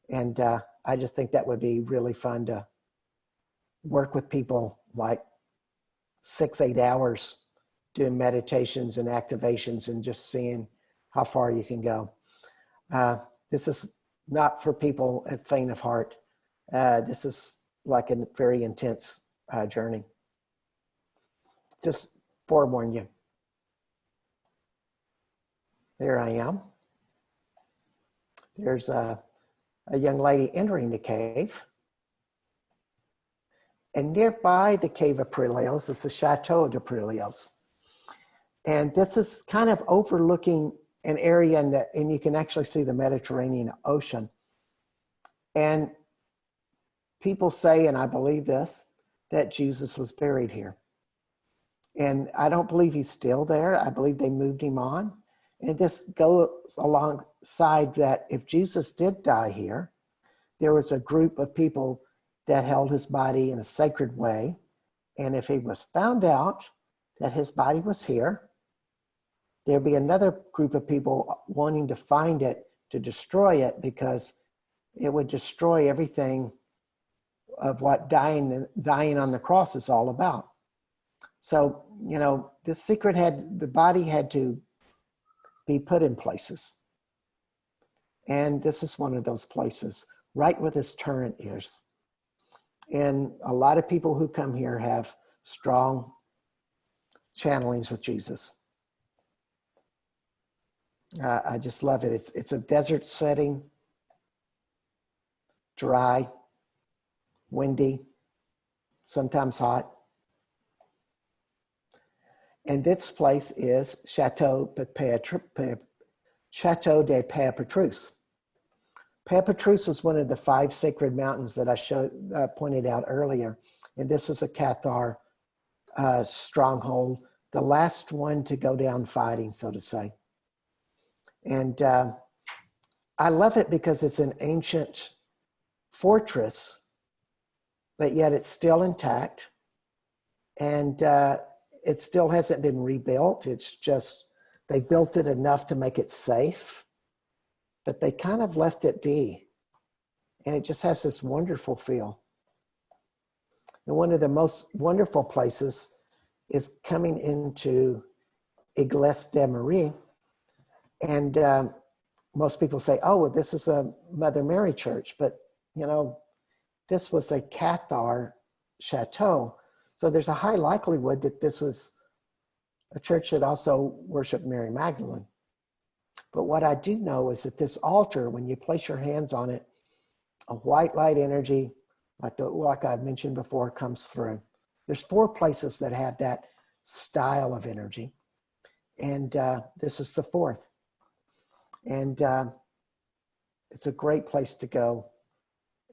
And I just think that would be really fun to work with people like 6-8 hours doing meditations and activations and just seeing how far you can go. This is not for people at faint of heart. This is like a very intense journey. Just forewarn you. There I am. There's a young lady entering the cave. And nearby the Cave of Perillos is the Chateau de Prelios. And this is kind of overlooking an area and you can actually see the Mediterranean Ocean. And people say, and I believe this, that Jesus was buried here. And I don't believe he's still there. I believe they moved him on. And this goes alongside that if Jesus did die here, there was a group of people that held his body in a sacred way. And if it was found out that his body was here, there'd be another group of people wanting to find it, to destroy it, because it would destroy everything of what dying on the cross is all about. So, you know, the body had to be put in places. And this is one of those places, right where this turret is. And a lot of people who come here have strong channelings with Jesus. I just love it. It's a desert setting, dry, windy, sometimes hot. And this place is Chateau de Truce. Truce is one of the 5 sacred mountains that I pointed out earlier. And this is a Cathar stronghold, the last one to go down fighting, so to say. And I love it because it's an ancient fortress, but yet it's still intact. And it still hasn't been rebuilt. It's just, they built it enough to make it safe, but they kind of left it be. And it just has this wonderful feel. And one of the most wonderful places is coming into Église de Marie. And most people say, oh, well, this is a Mother Mary church. But, you know, this was a Cathar chateau. So there's a high likelihood that this was a church that also worshiped Mary Magdalene. But what I do know is that this altar, when you place your hands on it, a white light energy, like I've mentioned before, comes through. There's 4 places that have that style of energy. And this is the 4th. And it's a great place to go.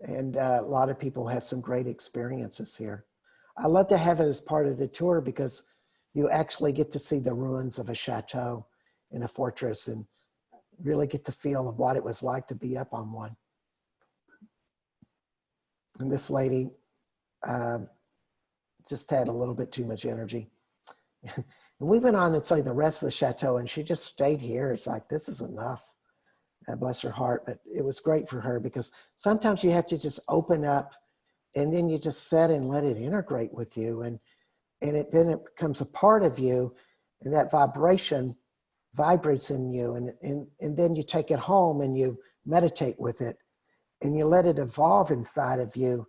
And a lot of people have some great experiences here. I love to have it as part of the tour because you actually get to see the ruins of a chateau and a fortress and really get the feel of what it was like to be up on one. And this lady just had a little bit too much energy. And we went on and saw the rest of the chateau and she just stayed here. It's like, this is enough. Bless her heart. But it was great for her because sometimes you have to just open up and then you just sit and let it integrate with you. And then it becomes a part of you, and that vibration vibrates in you. And then you take it home and you meditate with it and you let it evolve inside of you.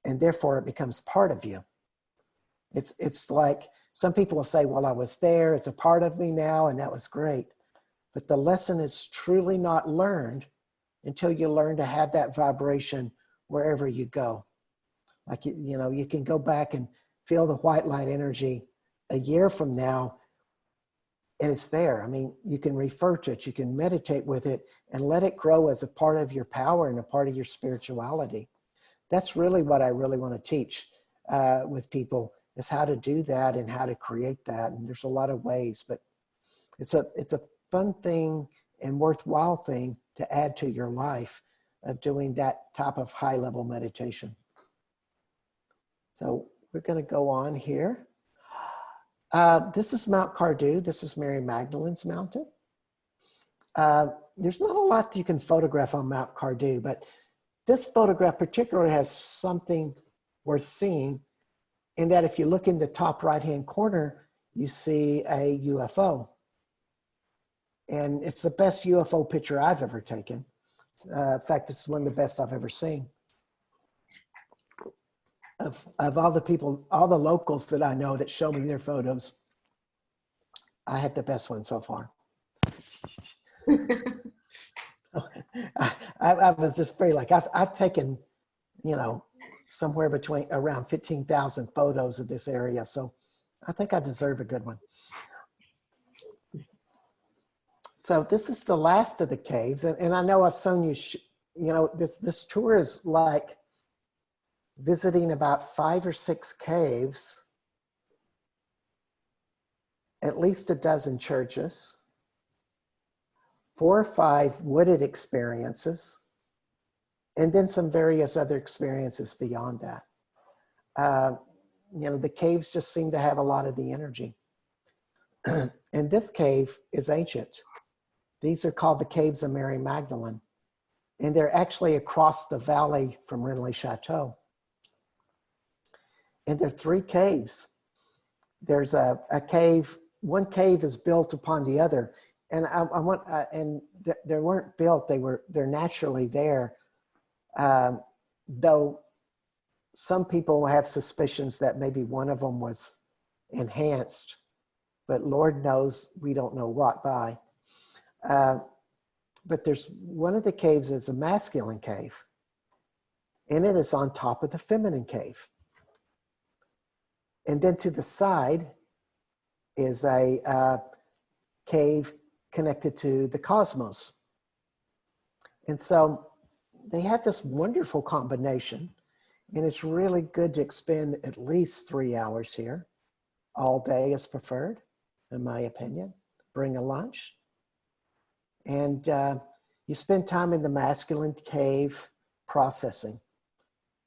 And therefore it becomes part of you. It's like some people will say, well, I was there, it's a part of me now, and that was great. But the lesson is truly not learned until you learn to have that vibration wherever you go. Like, you know, you can go back and feel the white light energy a year from now, and it's there. I mean, you can refer to it, you can meditate with it, and let it grow as a part of your power and a part of your spirituality. That's really what I really want to teach with people, is how to do that and how to create that. And there's a lot of ways, but it's a fun thing and worthwhile thing to add to your life of doing that type of high level meditation. So we're going to go on here. This is Mount Cardew. This is Mary Magdalene's mountain. There's not a lot that you can photograph on Mount Cardew, but this photograph particularly has something worth seeing, in that if you look in the top right-hand corner, you see a UFO. And it's the best UFO picture I've ever taken. In fact, it's one of the best I've ever seen. Of all the people, all the locals that I know that show me their photos, I had the best one so far. I was just very like, I've taken, you know, somewhere between around 15,000 photos of this area. So I think I deserve a good one. So this is the last of the caves. And I know I've shown you, you know, this tour is like visiting about 5 or 6 caves, at least a dozen churches, 4 or 5 wooded experiences, and then some various other experiences beyond that. You know, the caves just seem to have a lot of the energy. And this cave is ancient. These are called the Caves of Mary Magdalene. And they're actually across the valley from Renly Chateau. And there are 3 caves. There's a cave, one cave is built upon the other. And they weren't built, they're naturally there. Though some people have suspicions that maybe one of them was enhanced, but Lord knows we don't know what by. But there's one of the caves is a masculine cave, and it is on top of the feminine cave. And then to the side is a cave connected to the cosmos. And so they have this wonderful combination, and it's really good to expend at least 3 hours here. All day is preferred, in my opinion. Bring a lunch. And you spend time in the masculine cave processing,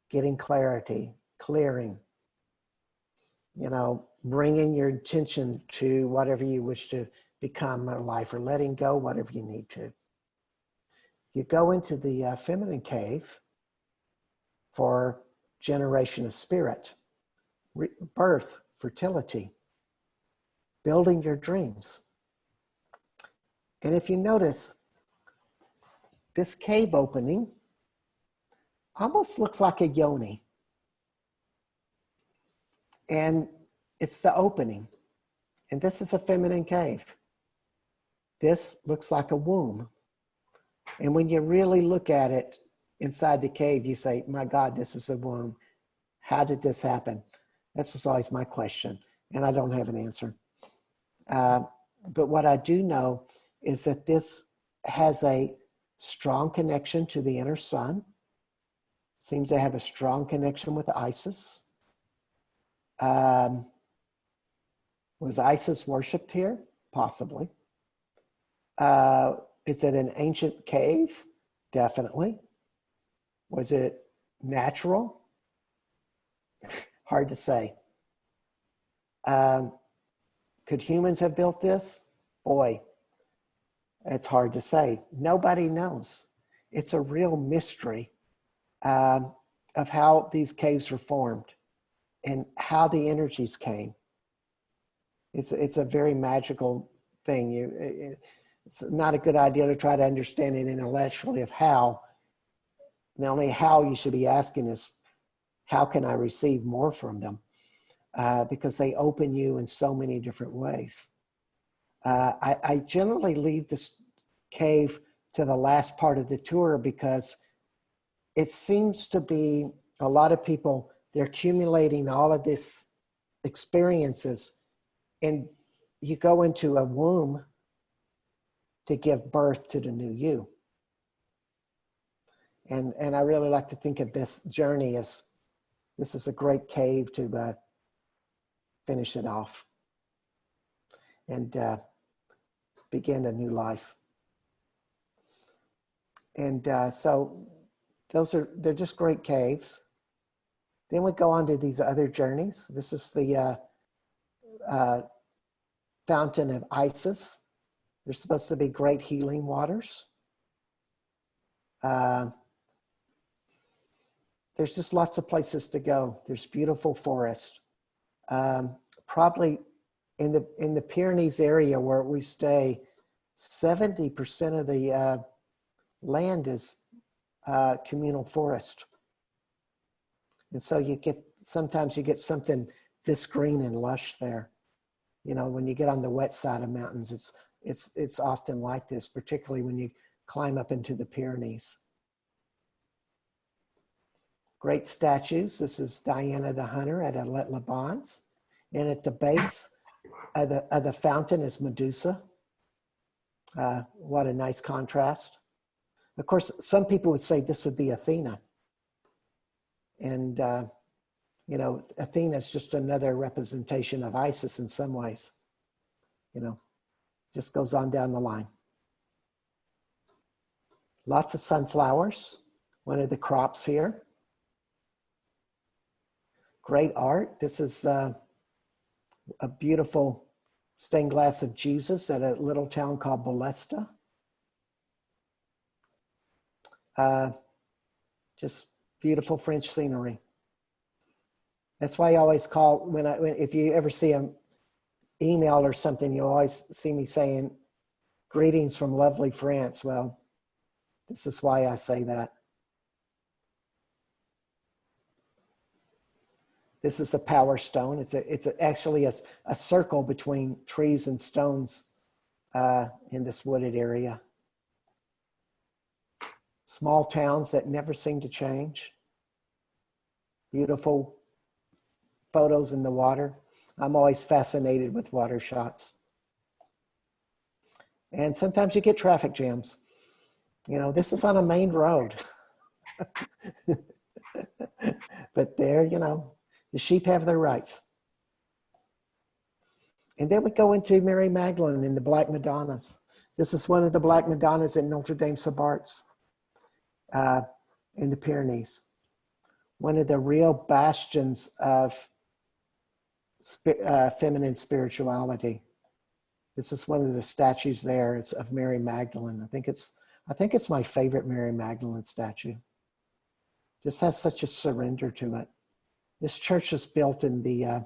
getting clarity, clearing, you know, bringing your attention to whatever you wish to become in life, or letting go whatever you need to. You go into the feminine cave for generation of spirit, birth, fertility, building your dreams. And if you notice, this cave opening almost looks like a yoni. And it's the opening. And this is a feminine cave. This looks like a womb. And when you really look at it inside the cave, you say, my God, this is a womb. How did this happen? That was always my question. And I don't have an answer. But what I do know is that this has a strong connection to the inner sun. Seems to have a strong connection with Isis. Was Isis worshipped here? Possibly. Is it an ancient cave? Definitely. Was it natural? Hard to say. Could humans have built this? Boy, it's hard to say. Nobody knows. It's a real mystery of how these caves were formed and how the energies came. It's a very magical thing. It's not a good idea to try to understand it intellectually of how. The only how you should be asking is, how can I receive more from them? Because they open you in so many different ways. I generally leave this cave to the last part of the tour because it seems to be a lot of people, they're accumulating all of these experiences, and you go into a womb to give birth to the new you. And I really like to think of this journey as, this is a great cave to finish it off and begin a new life. And so they're just great caves. Then we go on to these other journeys. This is the fountain of Isis. There's supposed to be great healing waters. There's just lots of places to go. There's beautiful forest. Probably in the Pyrenees area where we stay, 70% of the land is communal forest. And so sometimes you get something this green and lush there. You know, when you get on the wet side of mountains, it's it's often like this, particularly when you climb up into the Pyrenees. Great statues. This is Diana the Hunter at Les Bonnes. And at the base of the fountain is Medusa. What a nice contrast. Of course, some people would say this would be Athena. And, you know, Athena is just another representation of Isis in some ways. You know, just goes on down the line. Lots of sunflowers, one of the crops here. Great art. This is a beautiful stained glass of Jesus at a little town called Bolesta. Just beautiful French scenery. That's why I always call, if you ever see an email or something, you always see me saying, greetings from lovely France. Well, this is why I say that. This is a power stone. It's actually a circle between trees and stones in this wooded area. Small towns that never seem to change. Beautiful photos in the water. I'm always fascinated with water shots. And sometimes you get traffic jams. You know, this is on a main road. But there, you know, the sheep have their rights. And then we go into Mary Magdalene and the Black Madonnas. This is one of the Black Madonnas at Notre Dame sub Arts in the Pyrenees. One of the real bastions of feminine spirituality. This is one of the statues there. It's of Mary Magdalene. I think it's my favorite Mary Magdalene statue. Just has such a surrender to it. This church was built in the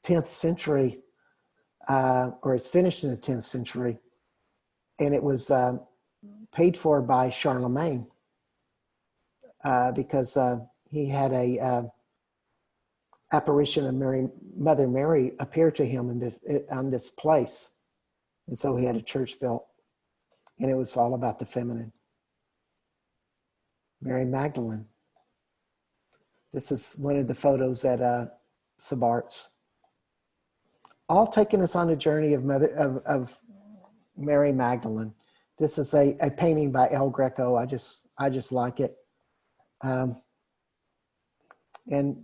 10th century, or it's finished in the 10th century, and it was paid for by Charlemagne because he had a apparition of Mother Mary appear to him on this place, and so he had a church built, and it was all about the feminine. Mary Magdalene. This is one of the photos at sub Arts. All taking us on a journey of Mary Magdalene. This is a painting by El Greco. I just like it. And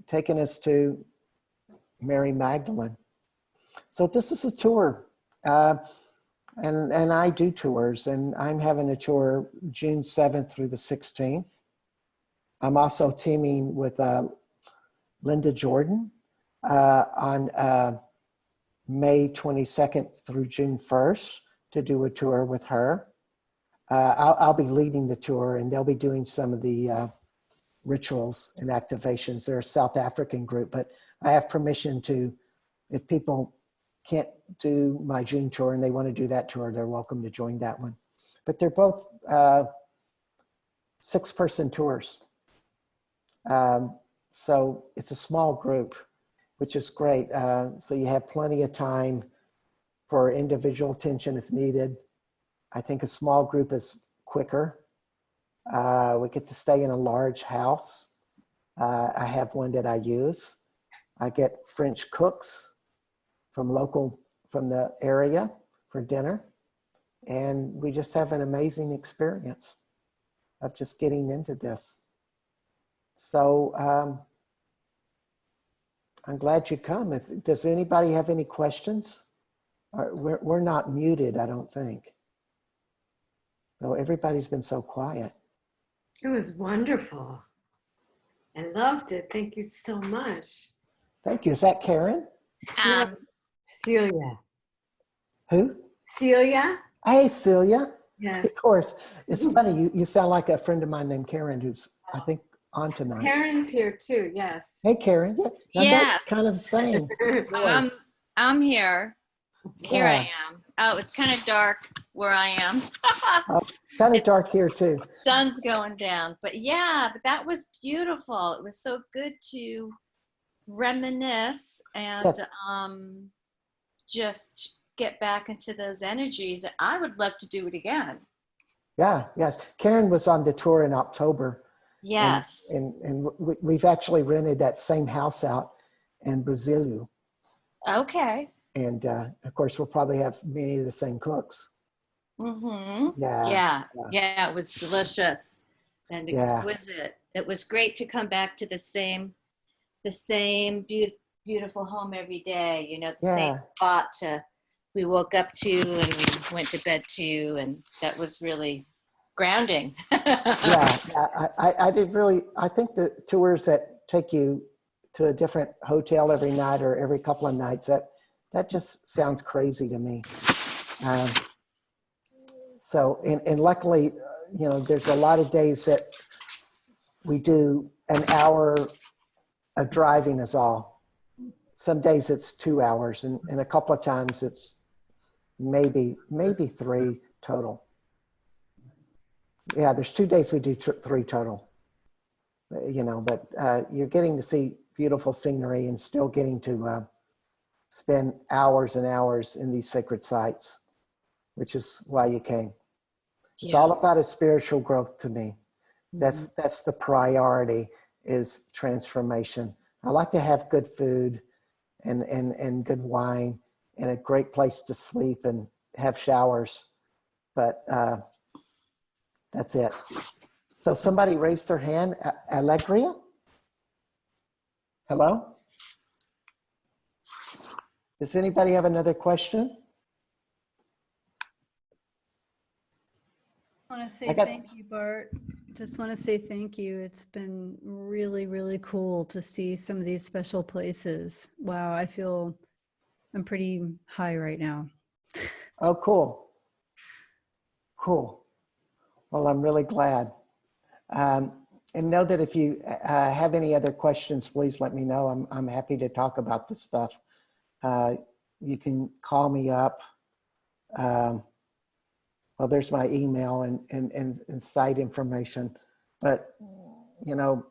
taking us to Mary Magdalene. So this is a tour. And I do tours, and I'm having a tour June 7th through the 16th. I'm also teaming with Linda Jordan on May 22nd through June 1st to do a tour with her. I'll be leading the tour, and they'll be doing some of the rituals and activations. They're a South African group, but I have permission to, if people can't do my June tour and they want to do that tour, they're welcome to join that one. But they're both 6-person tours. So it's a small group, which is great. So you have plenty of time for individual attention if needed. I think a small group is quicker. We get to stay in a large house. I have one that I use. I get French cooks from the area for dinner. And we just have an amazing experience of just getting into this. So I'm glad you come. Does anybody have any questions? We're not muted, I don't think. Though everybody's been so quiet. It was wonderful. I loved it. Thank you so much. Thank you. Is that Karen? Celia. Who? Celia. Hey, Celia. Yes. Of course. It's funny. You sound like a friend of mine named Karen, who's, I think, on tonight. Karen's here too. Yes. Hey, Karen. Yeah, yes. Kind of the same. I'm here. Here Yeah. I am. Oh, it's kind of dark where I am. Kind of dark here too. Sun's going down. But yeah, but that was beautiful. It was so good to reminisce and Yes. just get back into those energies. I would love to do it again. Yeah, yes. Karen was on the tour in October. Yes. And we've actually rented that same house out in Brasilia. Okay. And of course, we'll probably have many of the same cooks. Mm-hmm. Yeah. Yeah. It was delicious and Yeah. exquisite. It was great to come back to the same beautiful home every day. You know, the same Yeah. spot we woke up to and we went to bed to, and that was really grounding. Yeah. I think the tours that take you to a different hotel every night or every couple of nights, that just sounds crazy to me. So, and luckily, you know, there's a lot of days that we do an hour of driving is all. Some days it's 2 hours, and a couple of times it's maybe 3 total. Yeah, there's 2 days we do 3 total. You know, but you're getting to see beautiful scenery and still getting to spend hours and hours in these sacred sites, which is why you came. It's all about a spiritual growth to me. That's the priority, is transformation. I like to have good food and good wine and a great place to sleep and have showers, but that's it. So somebody raised their hand. Allegria? Hello? Does anybody have another question? I want to say thank you, Bart. Just want to say thank you. It's been really, really cool to see some of these special places. Wow, I'm pretty high right now. Oh, cool. Cool. Well, I'm really glad. And know that if you have any other questions, please let me know. I'm happy to talk about this stuff. You can call me up. Well, there's my email and site information. But, you know,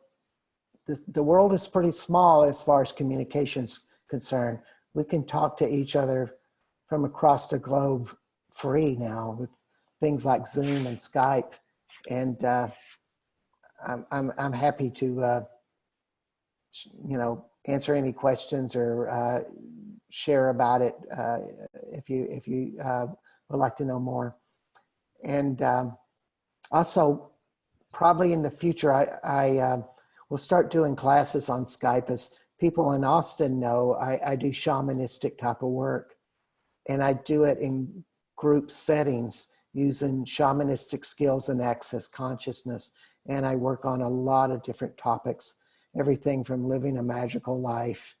the world is pretty small as far as communication's concerned. We can talk to each other from across the globe free now with things like Zoom and Skype. And I'm happy to, you know, answer any questions or share about it if you would like to know more. And also, probably in the future, I will start doing classes on Skype. As people in Austin know, I do shamanistic type of work, and I do it in group settings using shamanistic skills and access consciousness. And I work on a lot of different topics, everything from living a magical life,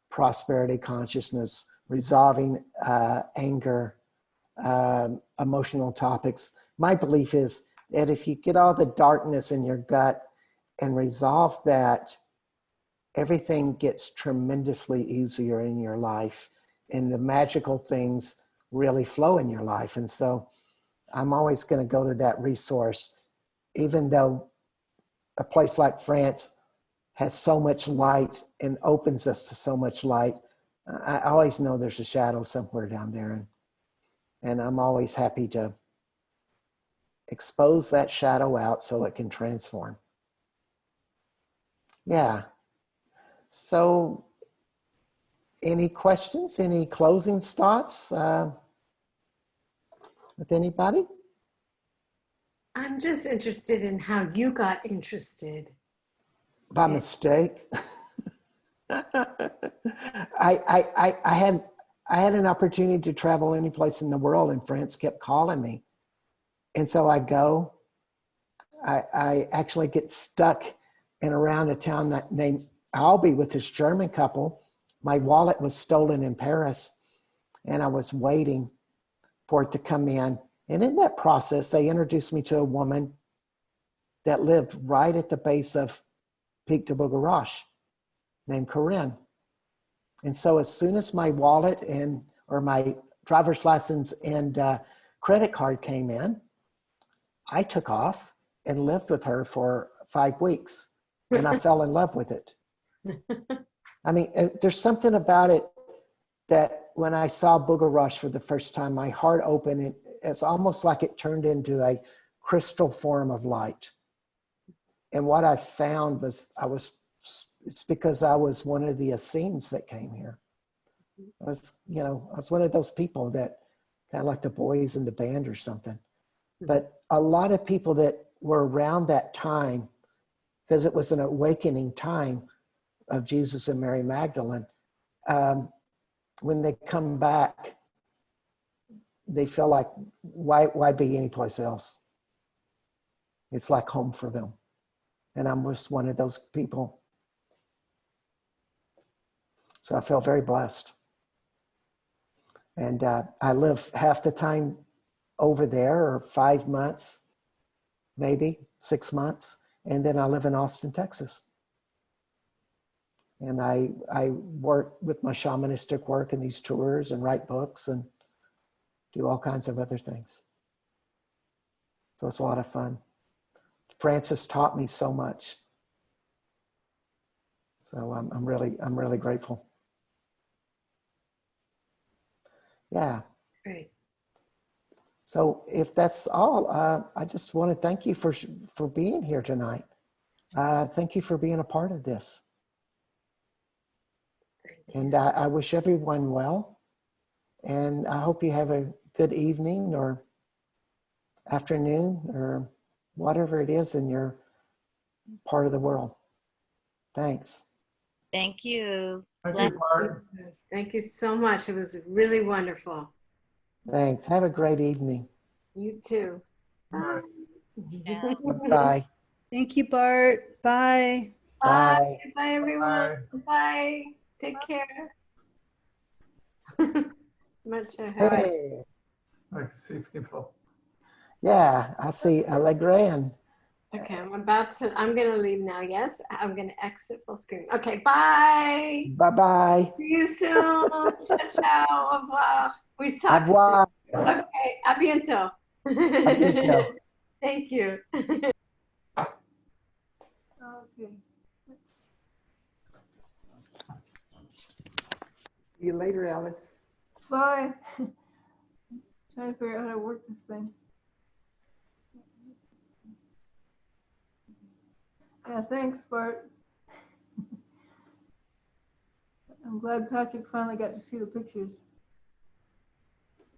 prosperity consciousness, resolving anger, emotional topics. My belief is that if you get all the darkness in your gut and resolve that, everything gets tremendously easier in your life, and the magical things really flow in your life. And so I'm always going to go to that resource, even though a place like France has so much light and opens us to so much light. I always know there's a shadow somewhere down there. And I'm always happy to expose that shadow out so it can transform. Yeah. So any questions, any closing thoughts with anybody? I'm just interested in how you got interested. By mistake. I had an opportunity to travel any place in the world, and France kept calling me. And so I go. I actually get stuck in around a town named Albi with this German couple. My wallet was stolen in Paris, and I was waiting for it to come in. And in that process, they introduced me to a woman that lived right at the base of Pic de Bogarache, named Corinne. And so as soon as my wallet or my driver's license and credit card came in, I took off and lived with her for 5 weeks, and I fell in love with it. I mean, there's something about it that when I saw Booger Rush for the first time, my heart opened. And it's almost like it turned into a crystal form of light. And what I found was it's because I was one of the Essenes that came here. I was one of those people that kind of like the boys in the band or something. But a lot of people that were around that time, because it was an awakening time of Jesus and Mary Magdalene, when they come back, they feel like, why be anyplace else? It's like home for them. And I'm just one of those people. So I feel very blessed. And I live half the time over there, or 5 months, maybe 6 months. And then I live in Austin, Texas. And I work with my shamanistic work and these tours and write books and do all kinds of other things. So it's a lot of fun. Francis taught me so much. So I'm really grateful. Yeah. Great. So if that's all, I just want to thank you for being here tonight. Thank you for being a part of this. And I wish everyone well. And I hope you have a good evening or afternoon or whatever it is in your part of the world. Thanks. Thank you. Thank you, Bart. Thank you so much. It was really wonderful. Thanks. Have a great evening. You too. Bye. Yeah. Bye. Thank you, Bart. Bye. Bye. Bye, everyone. Bye. Bye. Take care. I'm not sure how I... Hey. I can see people. Yeah, I see Allegrain. Okay, I'm going to leave now. Yes, I'm going to exit full screen. Okay, bye. Bye-bye. See you soon. Ciao, ciao. Au revoir. We Au talk soon. revoir. Okay, a bientôt. bientôt. Thank you. Okay. See you later, Alice. Bye. Trying to figure out how to work this thing. Yeah, thanks, Bart. I'm glad Patrick finally got to see the pictures.